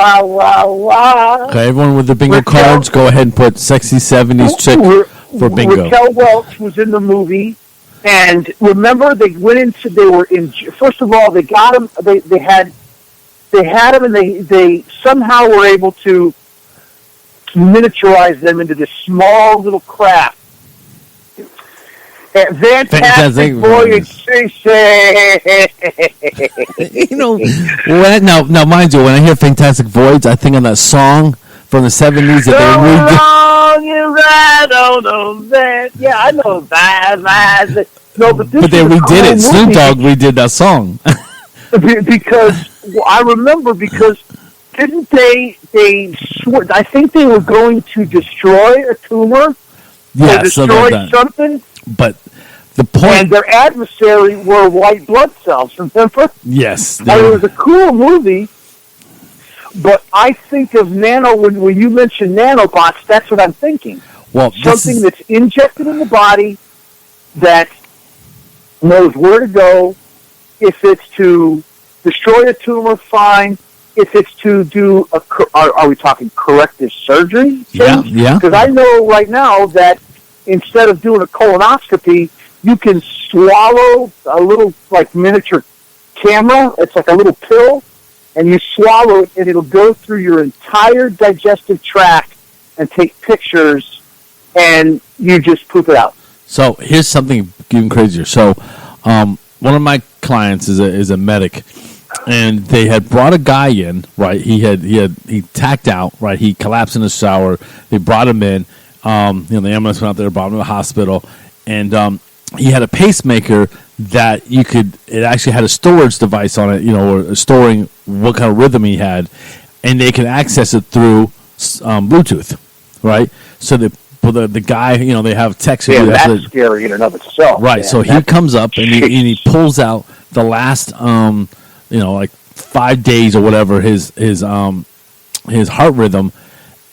Okay, everyone with the bingo cards, go ahead and put sexy 70s chick for bingo. Raquel Welch was in the movie, and remember first of all, they got him, they had him, and they somehow were able to miniaturize them into this small little craft. Fantastic voyage. Now, mind you, when I hear Fantastic Voyage, I think of that song from the 70s that they redid. Yeah, I know that. No, but they redid it. Snoop Dogg redid that song. Because I remember, didn't they swore, I think they were going to destroy a tumor, yeah, or destroy something. But the point, and their adversary were white blood cells. Remember? Yes, it was a cool movie. But I think of when you mention nanobots. That's what I'm thinking. Well, something that's injected in the body that knows where to go. If it's to destroy a tumor, fine. If it's to do are we talking corrective surgery? Yeah. Because I know right now that instead of doing a colonoscopy, you can swallow a little miniature camera. It's like a little pill, and you swallow it, and it'll go through your entire digestive tract and take pictures, and you just poop it out. So here's something even crazier. So one of my clients is a medic, and they had brought a guy in. Right, he tacked out. Right, he collapsed in the shower. They brought him in. The ambulance went out there, brought him to the hospital, and he had a pacemaker that it actually had a storage device on it, or storing what kind of rhythm he had, and they could access it through Bluetooth, right? So the guy, they have text. Yeah, that's scary in and of itself. Right. Man. So he comes up and he pulls out the last, like 5 days or whatever his heart rhythm.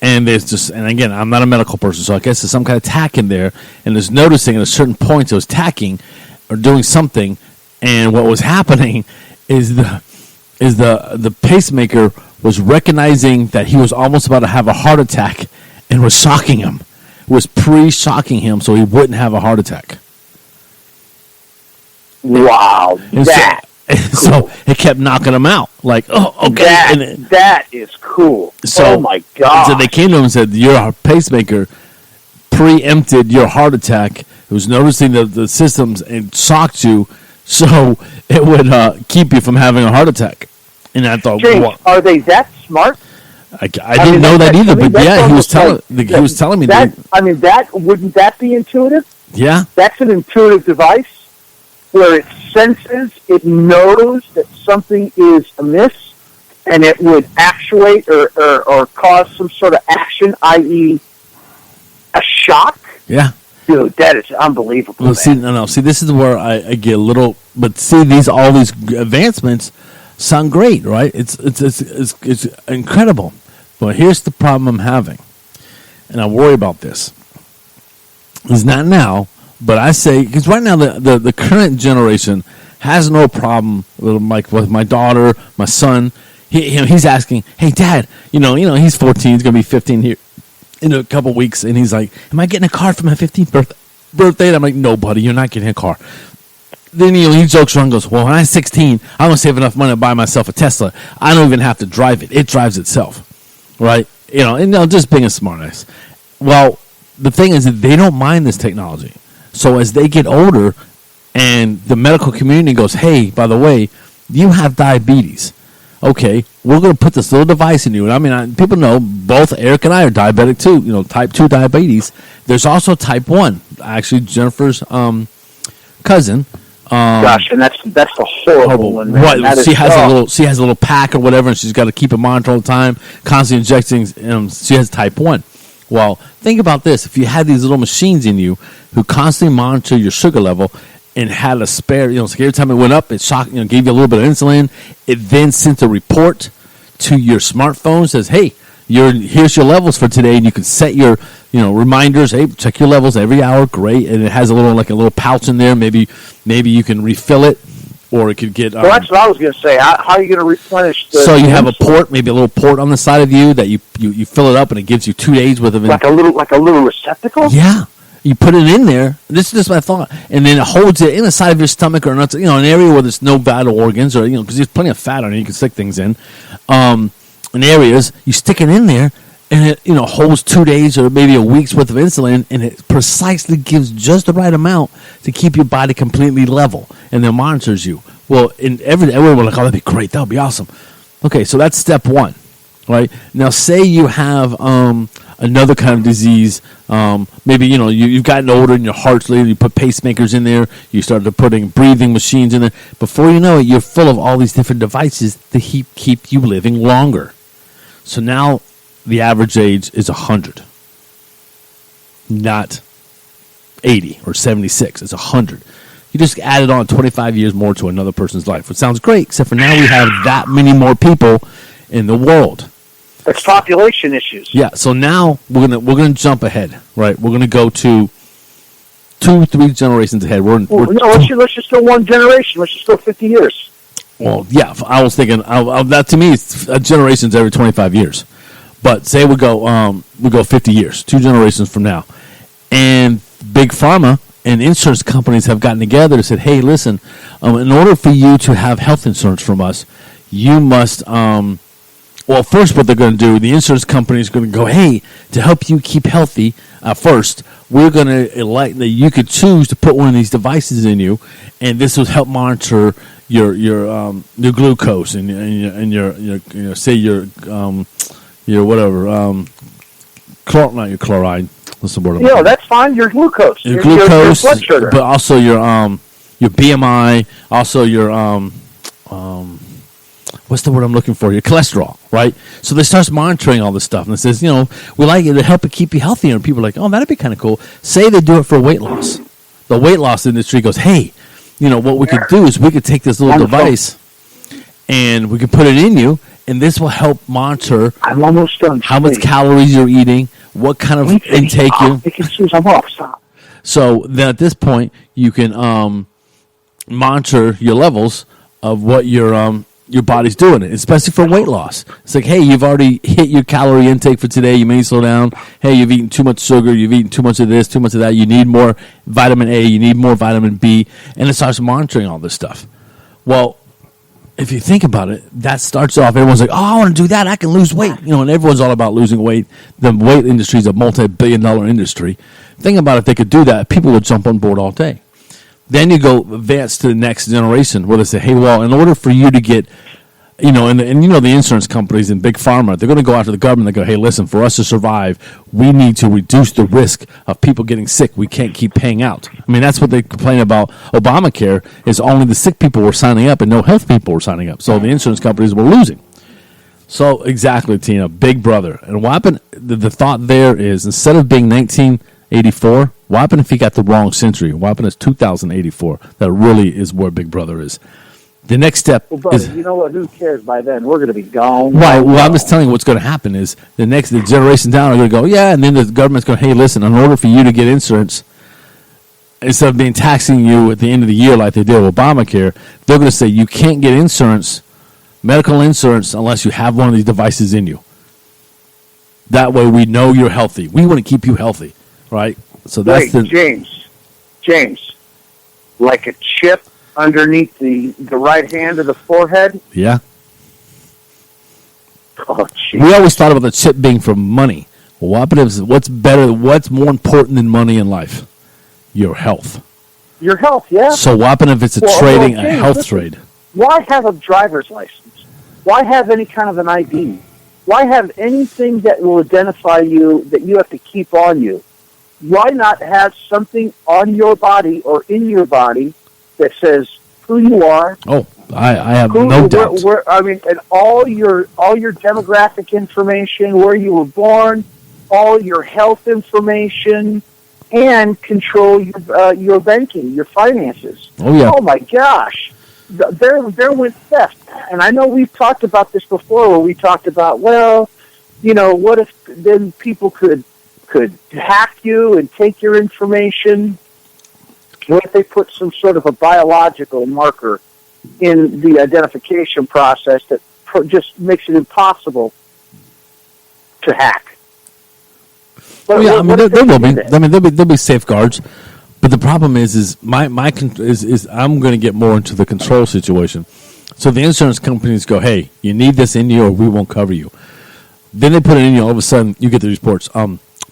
And and again, I'm not a medical person, so I guess there's some kind of tack in there. And there's noticing at a certain point it was tacking or doing something. And what was happening is the pacemaker was recognizing that he was almost about to have a heart attack and was shocking him. Was pre-shocking him so he wouldn't have a heart attack. Wow, so it kept knocking him out. Like, oh, okay. That is cool. So, oh, my God. So they came to him and said, your pacemaker preempted your heart attack. It was noticing the systems and shocked you, so it would keep you from having a heart attack. And I thought, James, wow. Are they that smart? I didn't know that either, but yeah, he was telling me that. Wouldn't that be intuitive? Yeah. That's an intuitive device where it senses, it knows that something is amiss, and it would actuate or cause some sort of action, i.e., a shock. Yeah. Dude, that is unbelievable. Well, see, this is where I get a little, but see, all these advancements sound great, right? It's incredible. But here's the problem I'm having, and I worry about this. It's not now, but I say, because right now the current generation has no problem with my daughter, my son. He's asking, hey, Dad, he's 14, he's going to be 15 here in a couple weeks, and he's like, am I getting a car for my 15th birthday? And I'm like, no, buddy, you're not getting a car. Then he jokes around and goes, well, when I'm 16, I'm going to save enough money to buy myself a Tesla. I don't even have to drive it. It drives itself. Right? Just being a smartass. Well, the thing is that they don't mind this technology. So as they get older and the medical community goes, hey, by the way, you have diabetes. Okay, we're going to put this little device in you. And people know both Eric and I are diabetic too, type 2 diabetes. There's also type 1. Actually, Jennifer's cousin. Gosh, and that's the horrible one. Man. Right, she has a little pack or whatever, and she's got to keep it monitored all the time, constantly injecting. She has type 1. Well, think about this: if you had these little machines in you who constantly monitor your sugar level and had a spare, so every time it went up, it shocked, gave you a little bit of insulin. It then sent a report to your smartphone, says, "Hey, here's your levels for today," and you can set your reminders. Hey, check your levels every hour. Great, and it has a little pouch in there. Maybe you can refill it, or it could get. Well, that's what I was going to say. How are you going to replenish? So you have a port, maybe a little port on the side of you that you fill it up, and it gives you 2 days worth of. Like a little receptacle. Yeah, you put it in there. This is just my thought, and then it holds it in the side of your stomach or not. An area where there's no vital organs, or because there's plenty of fat on it, you can stick things in. In areas, you stick it in there, and it holds 2 days or maybe a week's worth of insulin, and it precisely gives just the right amount to keep your body completely level, and then monitors you. Well, everyone will like, oh, that'd be great, that would be awesome. Okay, so that's step one, right? Now, say you have another kind of disease. Maybe you've gotten older and your heart's leaving. You put pacemakers in there. You started putting breathing machines in there. Before you know it, you're full of all these different devices to keep you living longer. So now the average age is 100, not 80 or 76. It's 100. You just added on 25 years more to another person's life, which sounds great, except for now we have that many more people in the world. It's population issues. Yeah, so now we're gonna jump ahead, right? We're gonna go to 2-3 generations ahead. Let's just go one generation. Let's just go 50 years. Well, yeah, I was thinking that to me, it's a generation's every 25 years. But say we go 50 years, 2 generations from now, and Big Pharma and insurance companies have gotten together and said, "Hey, listen, in order for you to have health insurance from us, you must." Well, first, what they're going to do, the insurance company is going to go, "Hey, to help you keep healthy, first, we're going to elect that you could choose to put one of these devices in you, and this will help monitor your glucose and your say your whatever not your chloride. What's the word? Yeah, that's fine. Your glucose. Your glucose, your blood sugar, but also your BMI, also your what's the word I'm looking for? Your cholesterol, right? So they starts monitoring all this stuff, and it says, we like it to help it keep you healthier. And people are like, oh, that'd be kind of cool. Say they do it for weight loss. The weight loss industry goes, hey, what we could do is we could take this little device and we could put it in you, and this will help monitor I'm almost done. how much calories you're eating, what kind of intake you. I'm off. Stop. So then at this point, you can monitor your levels of what your body's doing, especially for weight loss. It's like, hey, you've already hit your calorie intake for today. You may slow down. Hey, you've eaten too much sugar. You've eaten too much of this, too much of that. You need more vitamin A. You need more vitamin B. And it starts monitoring all this stuff. Well, if you think about it, that starts off, everyone's like, oh, I want to do that. I can lose weight. And everyone's all about losing weight. The weight industry is a multi-billion-dollar industry. Think about if they could do that, people would jump on board all day. Then you go advance to the next generation where they say, hey, well, in order for you to get, and the insurance companies and big pharma, they're going to go after the government. They go, hey, listen, for us to survive, we need to reduce the risk of people getting sick. We can't keep paying out. I mean, that's what they complain about Obamacare, is only the sick people were signing up and no health people were signing up. So the insurance companies were losing. So exactly, Tina, Big Brother. And what happened, the thought there is, instead of being 1984, what happened if he got the wrong century? What happened is 2084? That really is where Big Brother is. The next step is... you know what? Who cares? By then, we're going to be gone. Right. Well, I'm just telling you what's going to happen is the generation down are going to go, yeah, and then the government's going, hey, listen, in order for you to get insurance, instead of being taxing you at the end of the year like they did with Obamacare, they're going to say you can't get insurance, medical insurance, unless you have one of these devices in you. That way we know you're healthy. We want to keep you healthy, right? So that's James, like a chip underneath the right hand of the forehead. Yeah. Oh, geez. We always thought about the chip being for money. Well, what's better? What's more important than money in life? Your health. Your health, yeah. So what happens if it's a health trade? Why have a driver's license? Why have any kind of an ID? Why have anything that will identify you that you have to keep on you? Why not have something on your body or in your body that says who you are? Oh, I have no doubt. And all your demographic information, where you were born, all your health information, and control your banking, your finances. Oh yeah. Oh my gosh, there went theft. And I know we've talked about this before, where we talked about, what if then people could hack you and take your information? What if they put some sort of a biological marker in the identification process that just makes it impossible to hack? But there will be. There'll be safeguards, but the problem is I'm going to get more into the control situation. So the insurance companies go, hey, you need this in you, or we won't cover you. Then they put it in you. All of a sudden, you get the reports.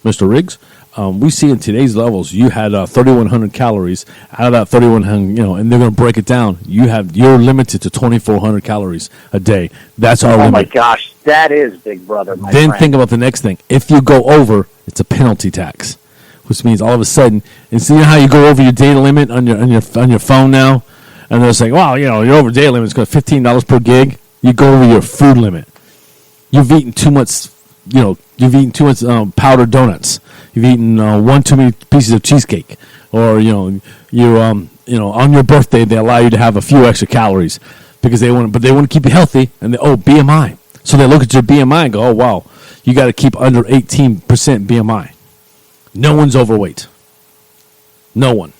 Mr. Riggs, we see in today's levels, you had 3,100 calories. Out of that 3,100, and they're going to break it down. You're limited to 2,400 calories a day. That's our limit. Oh my gosh, that is Big Brother. Then think about the next thing. If you go over, it's a penalty tax, which means all of a sudden, and see how you go over your data limit on your phone now, and they're saying, well, you're over data limit. It's going to $15 per gig. You go over your food limit. You've eaten too much. You've eaten too much powdered donuts. You've eaten one too many pieces of cheesecake, or on your birthday they allow you to have a few extra calories because they want to keep you healthy. And BMI, so they look at your BMI and go, oh wow, you got to keep under 18% BMI. No one's overweight. No one.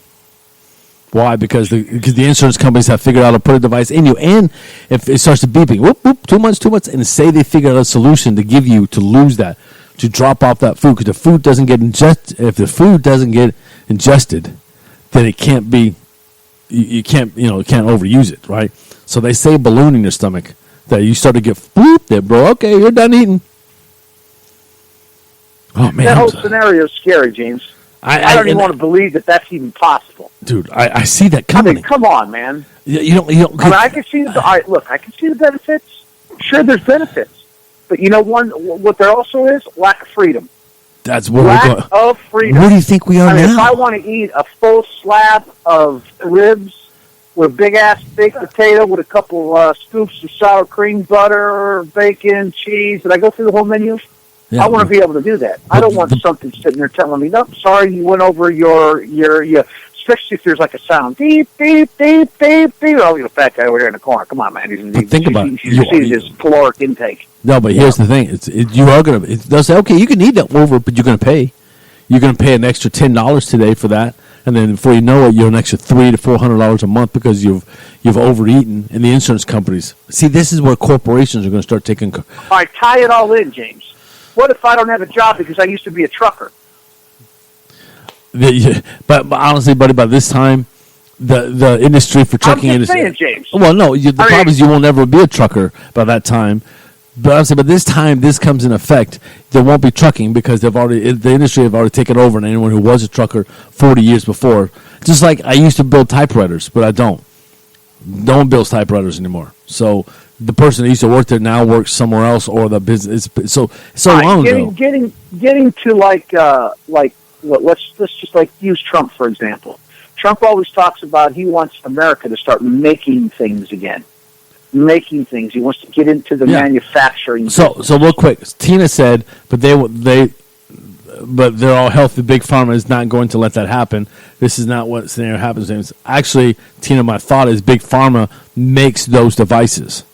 Why? Because the insurance companies have figured out how to put a device in you, and if it starts to beeping, whoop, whoop, 2 months, and say they figure out a solution to give you to lose that, to drop off that food, because the food doesn't get ingested. If the food doesn't get ingested, then it can't be. You can't overuse it, right? So they say balloon in your stomach that you start to get bloop there, bro. Okay, you're done eating. Oh man, that whole scenario is scary, James. I don't even want to believe that that's even possible. Dude, I see that coming. I mean, come on, man. You don't. I can see I can see the benefits. Sure, there's benefits, but what there also is lack of freedom. That's where we're going. Lack of freedom. Where do you think we are now? If I want to eat a full slab of ribs with a big-ass baked potato with a couple scoops of sour cream, butter, bacon, cheese. Did I go through the whole menu? Yeah, I want to be able to do that. I don't want something sitting there telling me, nope, sorry, you went over your especially if there's like a sound, beep, beep, beep, beep, beep. Oh, you know, fat guy over there in the corner. Come on, man. Think about it. You see his caloric intake. No, but here's the thing. You are going to, they'll say, okay, you can eat that over, but you're going to pay. You're going to pay an extra $10 today for that. And then before you know it, you're an extra $300 to $400 a month because you've overeaten. And the insurance companies. See, this is where corporations are going to start taking. All right, tie it all in, James. What if I don't have a job because I used to be a trucker? But honestly, buddy, by this time, the industry for trucking industry. I'm just saying, James. Well, no, the problem is you will never be a trucker by that time. But I'm saying, but this time, this comes in effect. There won't be trucking because the industry have already taken over, and anyone who was a trucker 40 years before. Just like I used to build typewriters, but I don't. No one builds typewriters anymore. So the person that used to work there now works somewhere else, or the business. So right, long ago. Getting to let's just like use Trump for example. Trump always talks about he wants America to start making things again. Making things. He wants to get into the manufacturing. So real quick, Tina said, but they're all healthy. Big Pharma is not going to let that happen. This is not what scenario happens. James. Actually, Tina, my thought is Big Pharma makes those devices.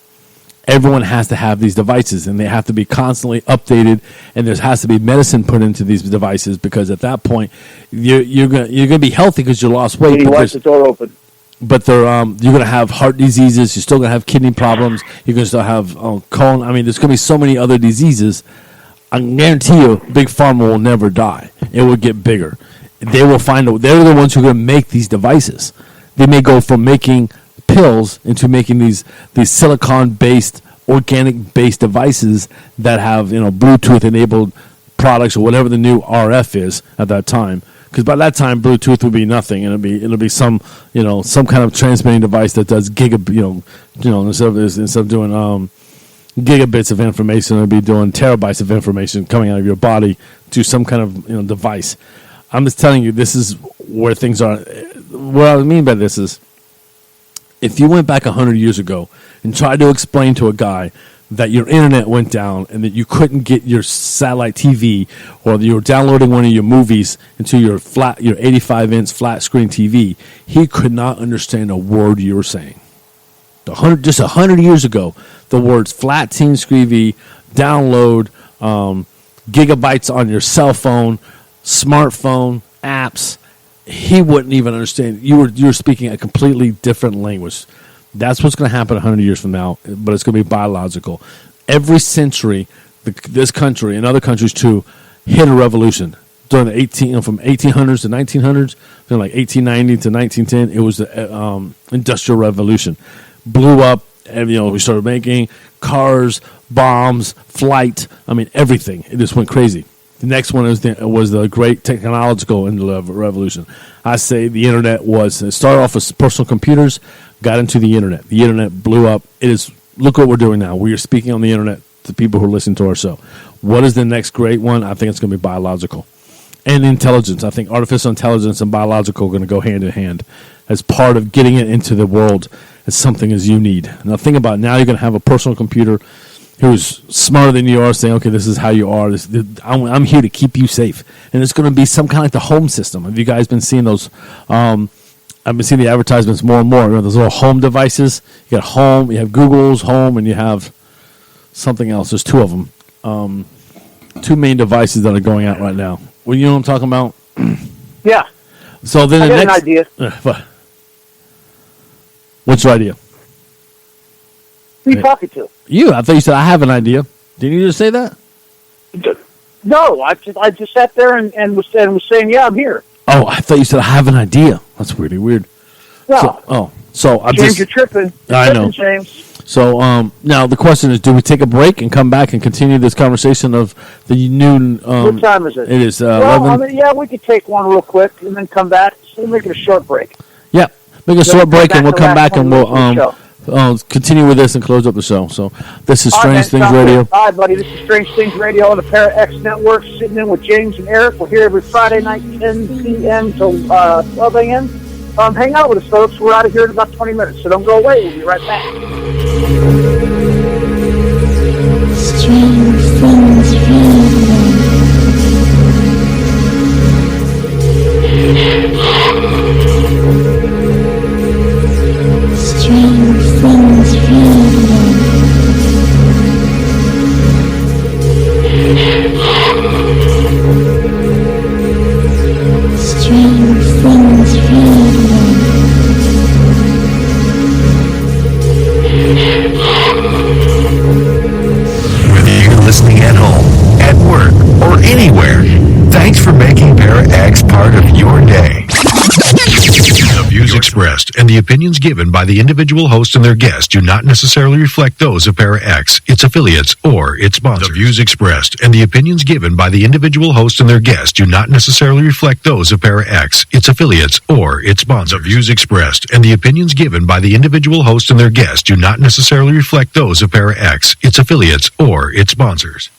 Everyone has to have these devices, and they have to be constantly updated. And there has to be medicine put into these devices because at that point, you're gonna be healthy because you lost weight. He wants the door open. But they're you're going to have heart diseases. You're still going to have kidney problems. You're going to still have colon. I mean, there's going to be so many other diseases. I guarantee you, Big Pharma will never die. It will get bigger. They will find. They're the ones who are going to make these devices. They may go from making pills into making these silicon-based, organic-based devices that have Bluetooth-enabled products or whatever the new RF is at that time. Because by that time, Bluetooth would be nothing, and it'll be some kind of transmitting device that does instead of doing gigabits of information, it'll be doing terabytes of information coming out of your body to some kind of device. I'm just telling you, this is where things are. What I mean by this is, if you went back 100 years ago and tried to explain to a guy that your internet went down and that you couldn't get your satellite TV or you were downloading one of your movies into your 85-inch flat screen TV, he could not understand a word you were saying. Just 100 years ago, the words flat screen TV, download, gigabytes on your cell phone, smartphone, apps, he wouldn't even understand. You were speaking a completely different language. That's what's going to happen 100 years from now, but it's going to be biological. Every century, this country and other countries too hit a revolution. During the from 1800s to 1900s, from like 1890 to 1910, it was the Industrial Revolution. Blew up, and we started making cars, bombs, flight. I mean, everything. It just went crazy. The next one was the great technological revolution. I say the internet it started off with personal computers, got into the internet. The internet blew up. Look what we're doing now. We are speaking on the internet to people who are listening to our show. What is the next great one? I think it's going to be biological. And intelligence. I think artificial intelligence and biological are going to go hand in hand as part of getting it into the world as something as you need. Now think about it. Now you're going to have a personal computer who's smarter than you are, saying, okay, this is how you are. I'm here to keep you safe. And it's going to be some kind of like the home system. Have you guys been seeing those? I've been seeing the advertisements more and more. Those little home devices. You got home, you have Google's home, and you have something else. There's two of them. Two main devices that are going out right now. Well, you know what I'm talking about? Yeah. So then I the got next an idea. What's your idea? Who are you talking to? You. I thought you said I have an idea. Didn't you just say that? No, I just sat there and was saying, yeah, I'm here. Oh, I thought you said I have an idea. That's really weird. No. So I'm James, you're tripping. I know. James. So now the question is, do we take a break and come back and continue this conversation of the noon? What time is it? It is 11. We could take one real quick and then come back. So we'll make it a short break. Yeah, make a short break and we'll come back and we'll continue with this and close up the show. So this is Strange Things Radio. Hi, buddy. This is Strange Things Radio on the Para X Network. Sitting in with James and Eric. We're here every Friday night, 10 p.m. to 12 a.m. hang out with us, folks. We're out of here in about 20 minutes, so don't go away. We'll be right back. Strange things radio. Strange things radio. Strange things radio. Whether you're listening at home, at work, or anywhere, thanks for making Para X part of your day. The views expressed and the opinions given by the individual host and their guests do not necessarily reflect those of Para X, its affiliates, or its sponsors. The views expressed and the opinions given by the individual host and their guests do not necessarily reflect those of Para X, its affiliates, or its sponsors. The views expressed and the opinions given by the individual host and their guests do not necessarily reflect those of Para X, its affiliates, or its sponsors.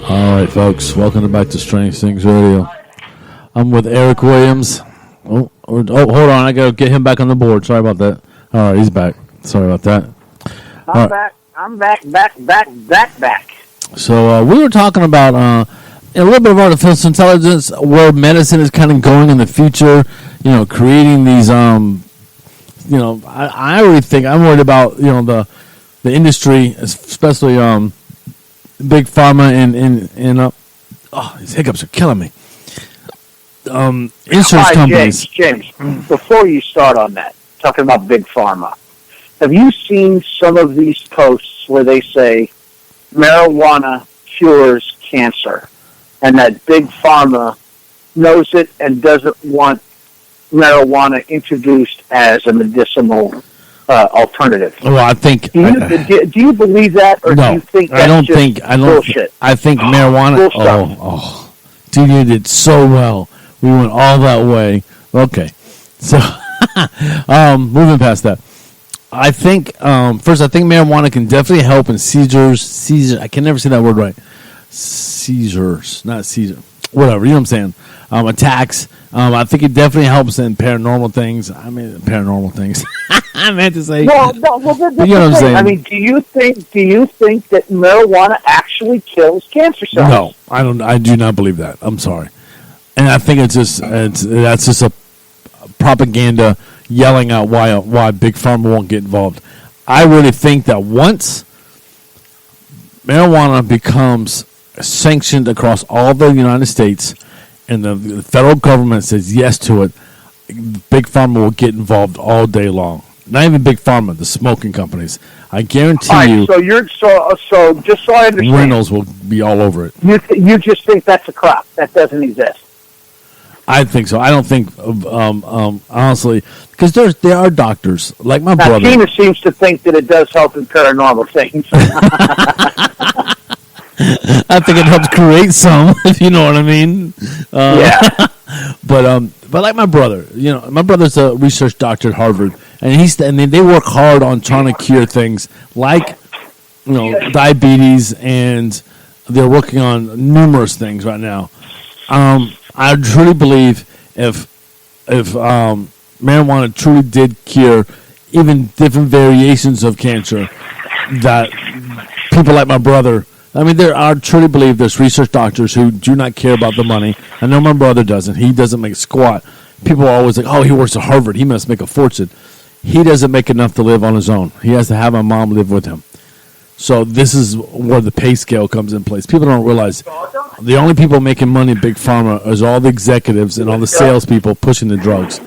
All right, folks, welcome back to Strange Things Radio. I'm with Eric Williams. Oh, hold on, I gotta get him back on the board. Sorry about that. All right, he's back. Sorry about that. I'm back. So we were talking about a little bit of artificial intelligence, where medicine is kind of going in the future. Creating these. I already think I'm worried about the industry, especially big pharma and these hiccups are killing me. Insurance All right, companies. James, before you start on that, talking about big pharma, have you seen some of these posts where they say marijuana cures cancer, and that big pharma knows it and doesn't want marijuana introduced as a medicinal alternative? Well, I think. Do you believe that, or No, do you think that's I don't just think. I don't. bullshit? I think marijuana. Dude, you did so well. We went all that way. Okay, so moving past that, I think first, I think marijuana can definitely help in seizures. I can never say that word right. Seizures, not seizure. Whatever, you know what I'm saying. Attacks. I think it definitely helps in paranormal things. I mean, paranormal things. I meant to say. Well, you know what I'm saying. I mean, do you think that marijuana actually kills cancer cells? No, I don't. I do not believe that. I'm sorry, and I think that's just a propaganda yelling out why big pharma won't get involved. I really think that once marijuana becomes sanctioned across all the United States, and the federal government says yes to it, big pharma will get involved all day long. Not even big pharma, the smoking companies. I guarantee you. So you're so just so I understand. Reynolds will be all over it. You just think that's a crop that doesn't exist. I think so. I don't think, honestly, because there are doctors like my Now, brother. Tina seems to think that it does help in paranormal things. I think it helps create some, if you know what I mean. Yeah. But like my brother, my brother's a research doctor at Harvard, and they work hard on trying to cure things like, diabetes, and they're working on numerous things right now. I truly believe if marijuana truly did cure even different variations of cancer, that people like my brother. I mean, I truly believe there's research doctors who do not care about the money. I know my brother doesn't. He doesn't make squat. People are always like, oh, he works at Harvard. He must make a fortune. He doesn't make enough to live on his own. He has to have my mom live with him. So this is where the pay scale comes in place. People don't realize the only people making money in big pharma is all the executives and all the salespeople pushing the drugs.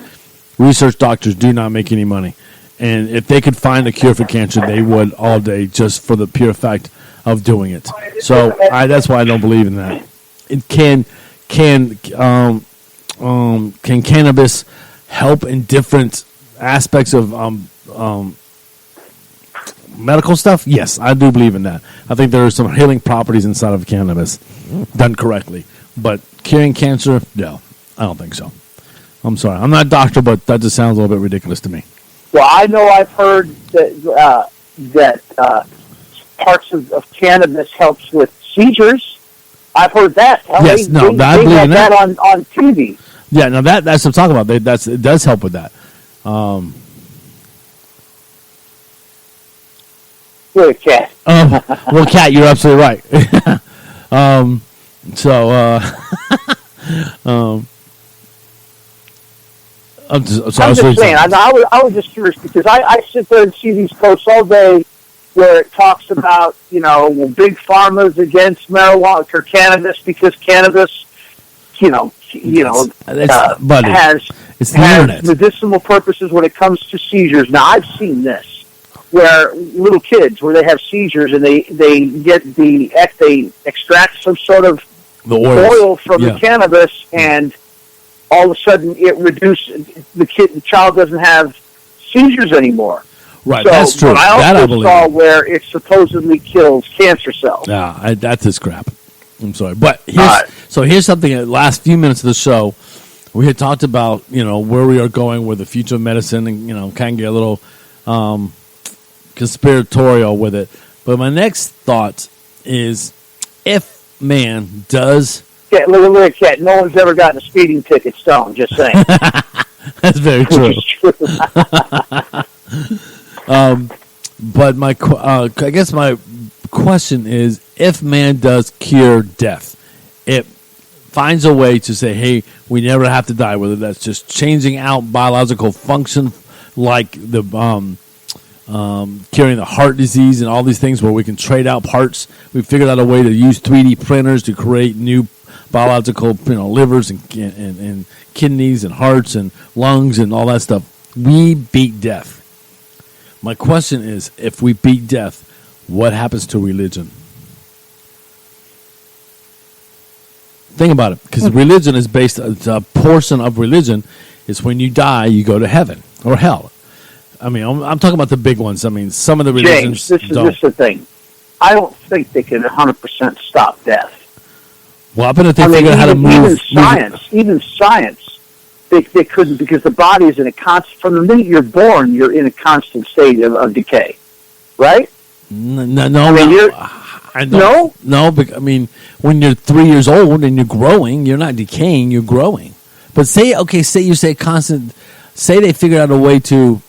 Research doctors do not make any money. And if they could find a cure for cancer, they would all day, just for the pure fact of doing it. So that's why I don't believe in that. It can cannabis help in different aspects of medical stuff? Yes, I do believe in that. I think there are some healing properties inside of cannabis done correctly. But curing cancer, no, I don't think so. I'm sorry. I'm not a doctor, but that just sounds a little bit ridiculous to me. Well, I know I've heard that parts of cannabis helps with seizures. I've heard that. Yes, I believe in that on TV. Yeah, no, that's what I'm talking about. It does help with that. You're a cat. Well, Kat, you're absolutely right. I'm just saying. I was just curious because I sit there and see these posts all day where it talks about big pharma's against marijuana or cannabis because cannabis, has medicinal purposes when it comes to seizures. Now I've seen this where little kids where they have seizures and they extract some sort of oil from the cannabis and all of a sudden it reduces the child doesn't have seizures anymore. Right, so, that's true. But I also saw where it supposedly kills cancer cells. Yeah, that's his crap. I'm sorry, but here's something. In the last few minutes of the show, we had talked about where we are going with the future of medicine, and kind of get a little conspiratorial with it. But my next thought is, if man does. Yeah, look at Cat. No one's ever gotten a speeding ticket, Stone. Just saying. That's very true. But I guess my question is, if man does cure death, it finds a way to say, hey, we never have to die, whether that's just changing out biological function like the curing the heart disease and all these things where we can trade out parts. We figured out a way to use 3D printers to create new biological, livers and kidneys and hearts and lungs and all that stuff. We beat death. My question is, if we beat death, what happens to religion? Think about it, because religion is based. A portion of religion is when you die, you go to heaven or hell. I mean, I'm talking about the big ones. I mean, some of the religions James, this don't. is the thing. I don't think they can 100% stop death. Well, I bet if they figure out how to move. Even science, they couldn't, because the body is in a constant. From the minute you're born, you're in a constant state of decay, right? No, I mean, no. Because, I mean, when you're 3 years old and you're growing, you're not decaying, you're growing. But say you say constant. Say they figured out a way to.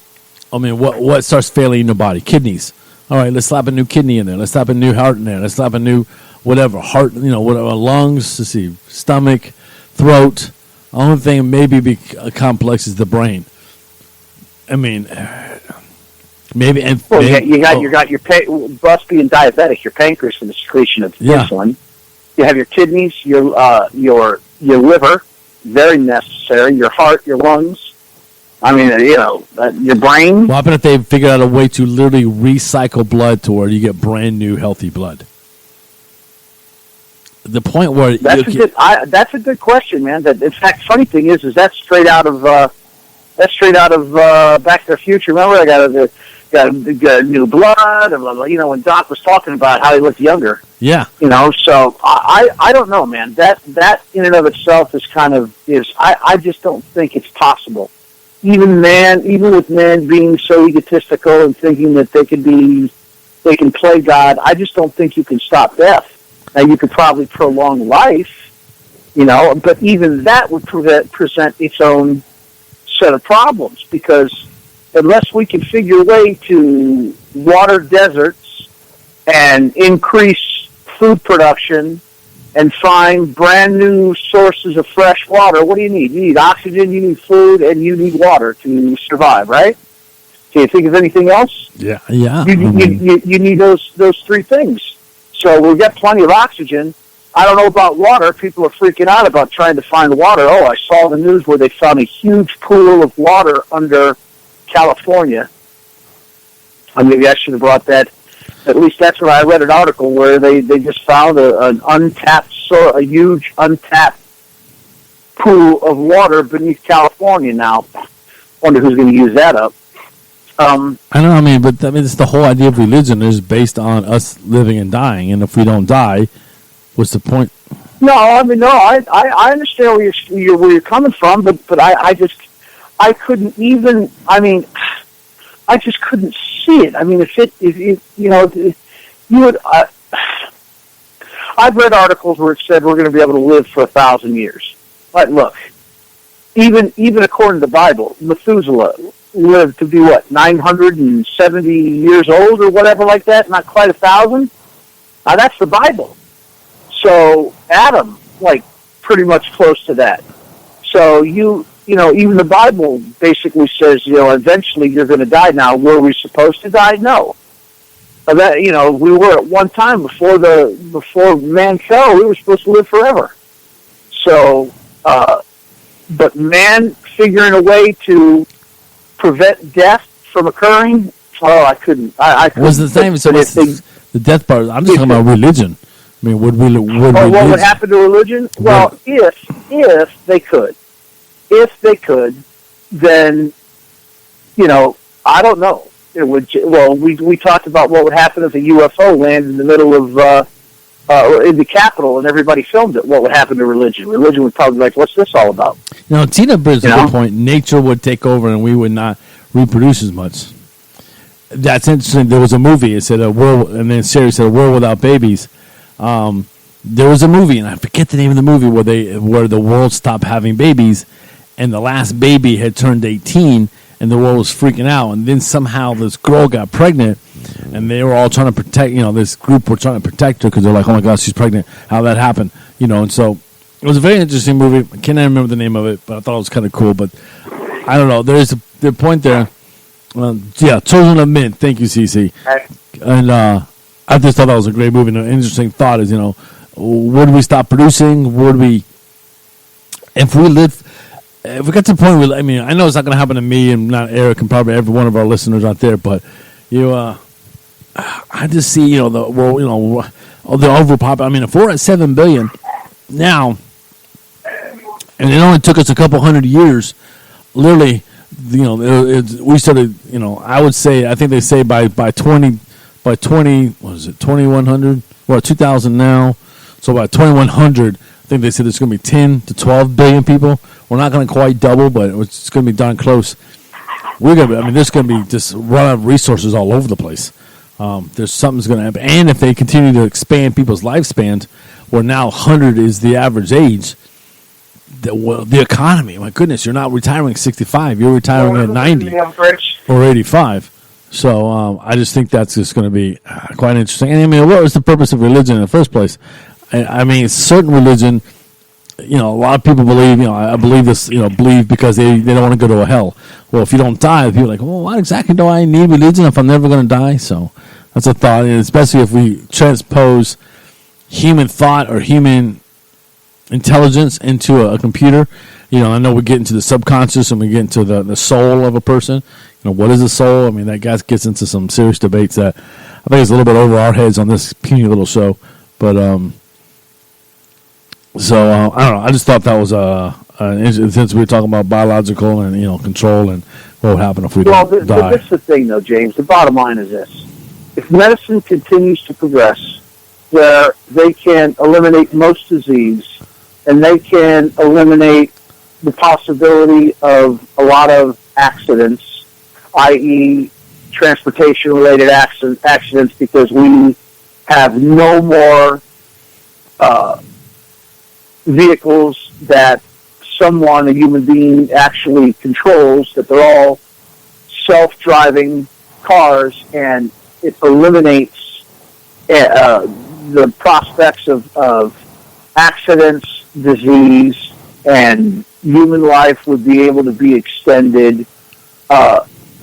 I mean, what starts failing in your body? Kidneys. All right, let's slap a new kidney in there. Let's slap a new heart in there. Let's slap a new whatever heart. Whatever lungs. Let's see, stomach, throat. The only thing maybe be complex is the brain. I mean, maybe. And well, you got your bus being diabetic. Your pancreas for the secretion of insulin. You have your kidneys, your liver, very necessary. Your heart, your lungs. I mean, your brain. What happened if they figured out a way to literally recycle blood to where you get brand new healthy blood? The point where that's a good question, man. That, in fact, funny thing is that's straight out of Back to the Future. Remember, I got new blood, and blah, blah, when Doc was talking about how he looked younger. Yeah. So I don't know, man. That in and of itself is I just don't think it's possible. Even with man being so egotistical and thinking that they can play God, I just don't think you can stop death. Now, you could probably prolong life, but even that would present its own set of problems, because unless we can figure a way to water deserts and increase food production and find brand new sources of fresh water, what do you need? You need oxygen, you need food, and you need water to survive, right? Can you think of anything else? Yeah. You need those three things. So we've got plenty of oxygen. I don't know about water. People are freaking out about trying to find water. Oh, I saw the news where they found a huge pool of water under California. Maybe I should have brought that. At least that's where I read an article where they just found a huge untapped pool of water beneath California now. Wonder who's going to use that up. I don't know. But it's the whole idea of religion is based on us living and dying, and if we don't die, what's the point? No, I understand where you're coming from, but I couldn't even. I just couldn't see it. I mean, you would. I've read articles where it said we're going to be able to live for 1,000 years. But look, even according to the Bible, Methuselah lived to be 970 years old or whatever like that. Not quite 1,000. Now that's the Bible. So Adam, pretty much close to that. So even the Bible basically says, eventually you're going to die. Now, were we supposed to die? No. We were at one time before man fell. We were supposed to live forever. So, but man figuring a way to prevent death from occurring. Oh, I couldn't. I couldn't. What's the same? So the death part. I'm just talking about religion. I mean, what would happen to religion? Well, if they could. If they could, then, I don't know. It would. Well, we talked about what would happen if a UFO landed in the middle of, in the Capitol and everybody filmed it. What would happen to religion? Religion would probably be like, what's this all about? Tina brings a good point. Nature would take over and we would not reproduce as much. That's interesting. There was a movie. It said a world, and then Siri said a world without babies. There was a movie, and I forget the name of the movie, where the world stopped having babies, and the last baby had turned 18, and the world was freaking out. And then somehow this girl got pregnant, and they were all trying to protect. This group were trying to protect her because they're like, "Oh my gosh, she's pregnant! How that happened?" And so it was a very interesting movie. I can't remember the name of it, but I thought it was kind of cool. But I don't know. There's the point there. Children of Men. Thank you, CC. And I just thought that was a great movie. And an interesting thought is, where do we stop producing? Where do we? If we get to the point where, I know it's not going to happen to me and not Eric and probably every one of our listeners out there, but I just see, the overpop. If we're at 7 billion now, and it only took us a couple hundred years, literally, we started, I would say, I think they say by 20, what is it, 2100? We're at 2000 now, so by 2100, I think they said there's going to be 10 to 12 billion people. We're not going to quite double, but it's going to be darn close. There's going to be just run out of resources all over the place. There's something's going to happen. And if they continue to expand people's lifespans, where now 100 is the average age, the economy, my goodness, you're not retiring at 65. You're retiring at 90 or 85. So I just think that's just going to be quite interesting. And what was the purpose of religion in the first place? Certain religion, a lot of people believe, I believe this, believe because they don't want to go to a hell. Well, if you don't die, people are like, well, what exactly do I need religion if I'm never going to die? So that's a thought, and especially if we transpose human thought or human intelligence into a computer. I know we get into the subconscious and we get into the soul of a person. What is the soul? That guy gets into some serious debates that I think is a little bit over our heads on this puny little show. But I don't know. I just thought that was since we were talking about biological and control and what would happen if we don't die. This is the thing, though, James. The bottom line is this: if medicine continues to progress, where they can eliminate most disease, and they can eliminate the possibility of a lot of accidents, i.e., transportation-related accidents, because we have no more vehicles that a human being, actually controls, that they're all self-driving cars, and it eliminates the prospects of accidents, disease, and human life would be able to be extended.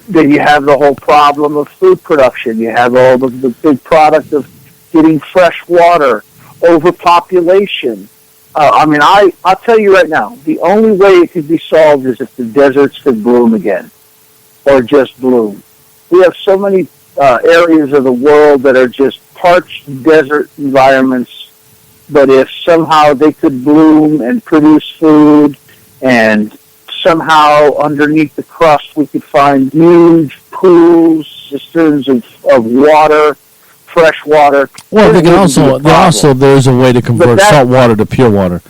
Then you have the whole problem of food production. You have all the big product of getting fresh water, overpopulation. I'll tell you right now, the only way it could be solved is if the deserts could bloom again, or just bloom. We have so many areas of the world that are just parched desert environments, but if somehow they could bloom and produce food, and somehow underneath the crust we could find huge pools, cisterns of water, fresh water. Well, they can also there's a way to convert salt water to pure water.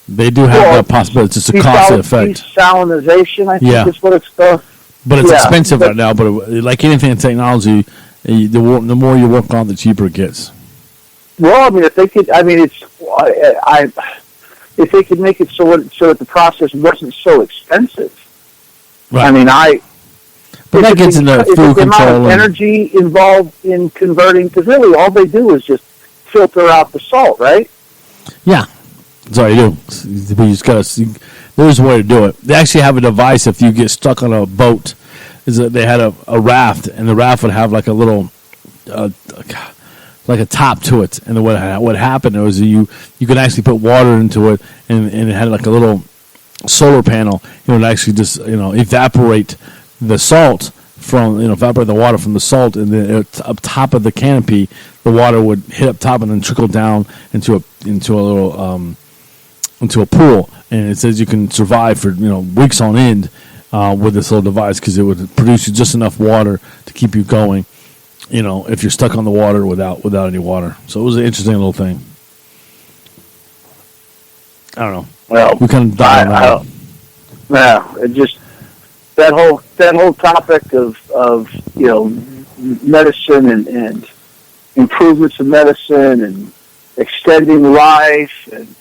They do have that possibility. It's just a costly effect. Desalinization, I think is what it's called. But it's expensive right now. But like anything in technology, the more you work on, the cheaper it gets. Well, if they could, if they could make it so that the process wasn't so expensive. Right. But that gets into food control. The amount of energy involved in converting, because really all they do is just filter out the salt, right? Yeah, that's all you do. But you just gotta see. There's a way to do it. They actually have a device if you get stuck on a boat. Is that they had a raft, and the raft would have like a little, like a top to it. And what happened was you could actually put water into it, and it had like a little solar panel. It would actually just evaporate the salt from evaporate the water from the salt, and then up top of the canopy, the water would hit up top and then trickle down into a pool. And it says you can survive for weeks on end with this little device, because it would produce just enough water to keep you going. If you're stuck on the water without any water. So it was an interesting little thing. I don't know. Well, we kind of died on that. It just that whole topic of medicine and improvements in medicine and extending life, and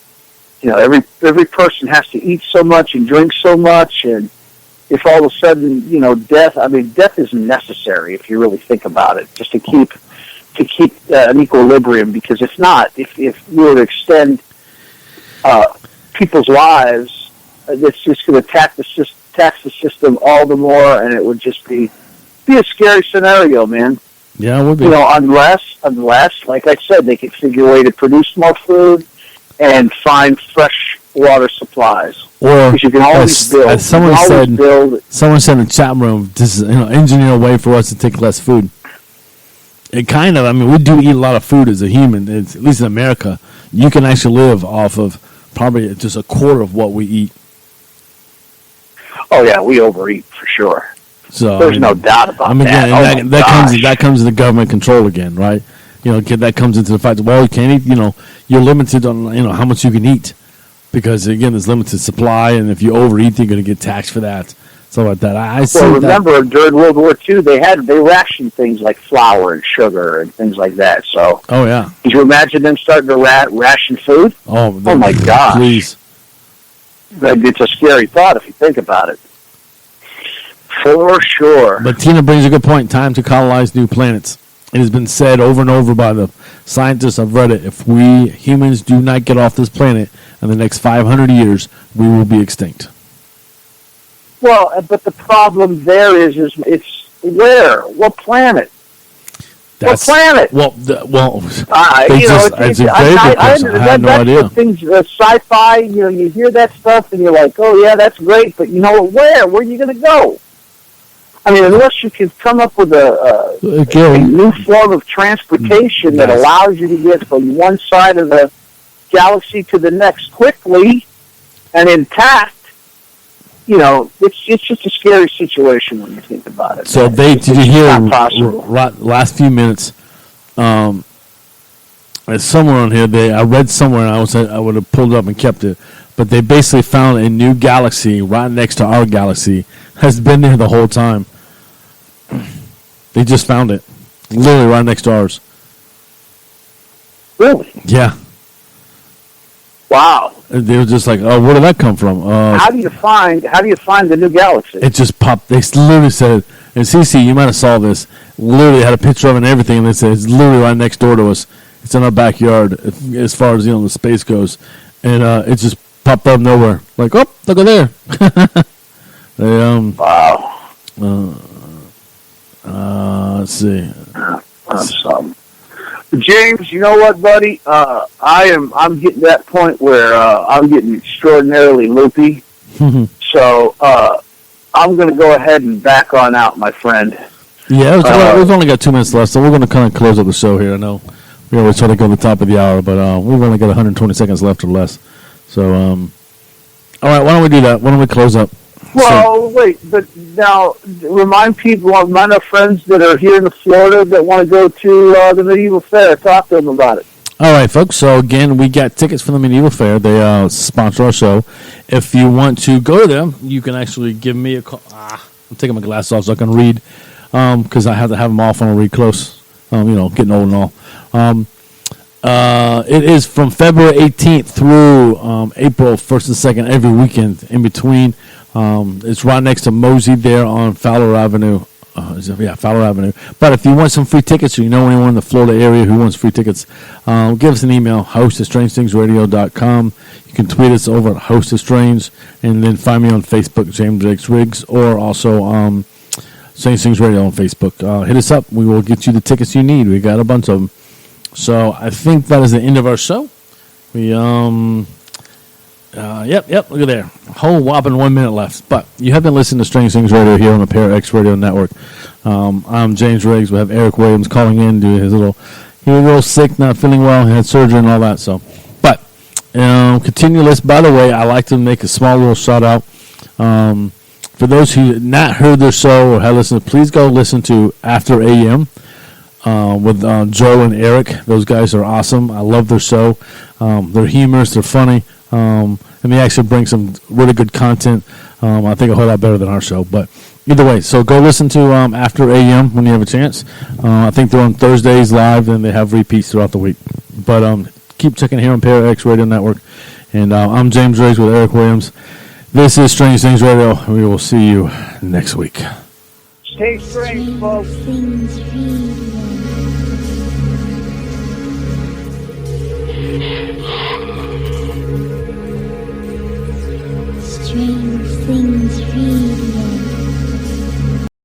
every person has to eat so much and drink so much, and if all of a sudden, death, I mean, death is necessary if you really think about it, just to keep an equilibrium, because if not, if we were to extend people's lives, it's just going to tax the system all the more, and it would just be a scary scenario, man. Yeah, it would be. Unless, like I said, they could figure a way to produce more food and find fresh water supplies. Or, because you can always build. As someone said in the chat room, this is engineer a way for us to take less food. It kind of, I mean, we do eat a lot of food as a human. At least in America, you can actually live off of probably just a quarter of what we eat. Oh yeah, we overeat for sure. So there's no doubt about that. Again, that comes into government control again, right? That comes into the fact that, well, you can't eat. You're limited on how much you can eat, because again, there's limited supply, and if you overeat, you're going to get taxed for that. So like that, I see. Well, remember during World War II, they rationed things like flour and sugar and things like that. So, oh yeah, could you imagine them starting to ration food? Oh my gosh! Please, it's a scary thought if you think about it. For sure. But Tina brings a good point. Time to colonize new planets. It has been said over and over by the scientists. I've read it. If we humans do not get off this planet in the next 500 years, we will be extinct. Well, but the problem there is it's where? What planet? What planet? I had no idea. Things, sci-fi, you hear that stuff and you're like, oh yeah, that's great, but where? Where are you going to go? I mean, unless you can come up with a new form of transportation that allows you to get from one side of the galaxy to the next quickly and intact, it's just a scary situation when you think about it. So did you hear last few minutes? Somewhere on here, I read somewhere, and I would have pulled it up and kept it, but they basically found a new galaxy right next to our galaxy. Has been there the whole time. They just found it, literally right next to ours. Really? Yeah. Wow. They were just like, oh, where did that come from? How do you find the new galaxy? It just popped. They literally said, and CC, you might have saw this. Literally had a picture of it and everything, and they said it's literally right next door to us. It's in our backyard, as far as the space goes, and it just popped up nowhere. Like, oh, look at there. Wow. Let's see. That's something. James, you know what, buddy? I'm getting to that point where I'm getting extraordinarily loopy. So I'm going to go ahead and back on out, my friend. Yeah, we've only got 2 minutes left, so we're going to kind of close up the show here. I know we always try to go to the top of the hour, but we've only got 120 seconds left or less. So, all right, why don't we do that? Why don't we close up? Well, wait, but now remind our friends that are here in Florida that want to go to the Medieval Fair. Talk to them about it. All right, folks. So, again, we got tickets for the Medieval Fair. They sponsor our show. If you want to go to them, you can actually give me a call. I'm taking my glasses off so I can read, because I have to have them off when I read close. Getting old and all. It is from February 18th through April 1st and 2nd, every weekend in between. It's right next to Mosey there on Fowler Avenue. Fowler Avenue. But if you want some free tickets, or you know anyone in the Florida area who wants free tickets, give us an email, host@strangethingsradio.com. You can tweet us over at hostofstrange, and then find me on Facebook, James X Riggs, or also Strange Things Radio on Facebook. Hit us up. We will get you the tickets you need. We got a bunch of them. So I think that is the end of our show. We Yep, look at there. Whole whopping 1 minute left. But you have been listening to Strange Things Radio here on the Parax Radio Network. I'm James Riggs. We have Eric Williams calling in. He was a little sick, not feeling well. He had surgery and all that. So, but continue to listen. By the way, I like to make a small little shout out. For those who have not heard their show or have listened, please go listen to After AM. With Joe and Eric. Those guys are awesome. I love their show. They're humorous. They're funny. And they actually bring some really good content. I think a whole lot better than our show. But either way, so go listen to After AM when you have a chance. I think they're on Thursdays live, and they have repeats throughout the week. But keep checking here on Parax Radio Network. And I'm James Riggs with Eric Williams. This is Strange Things Radio. We will see you next week. Stay strange, folks. Things radio.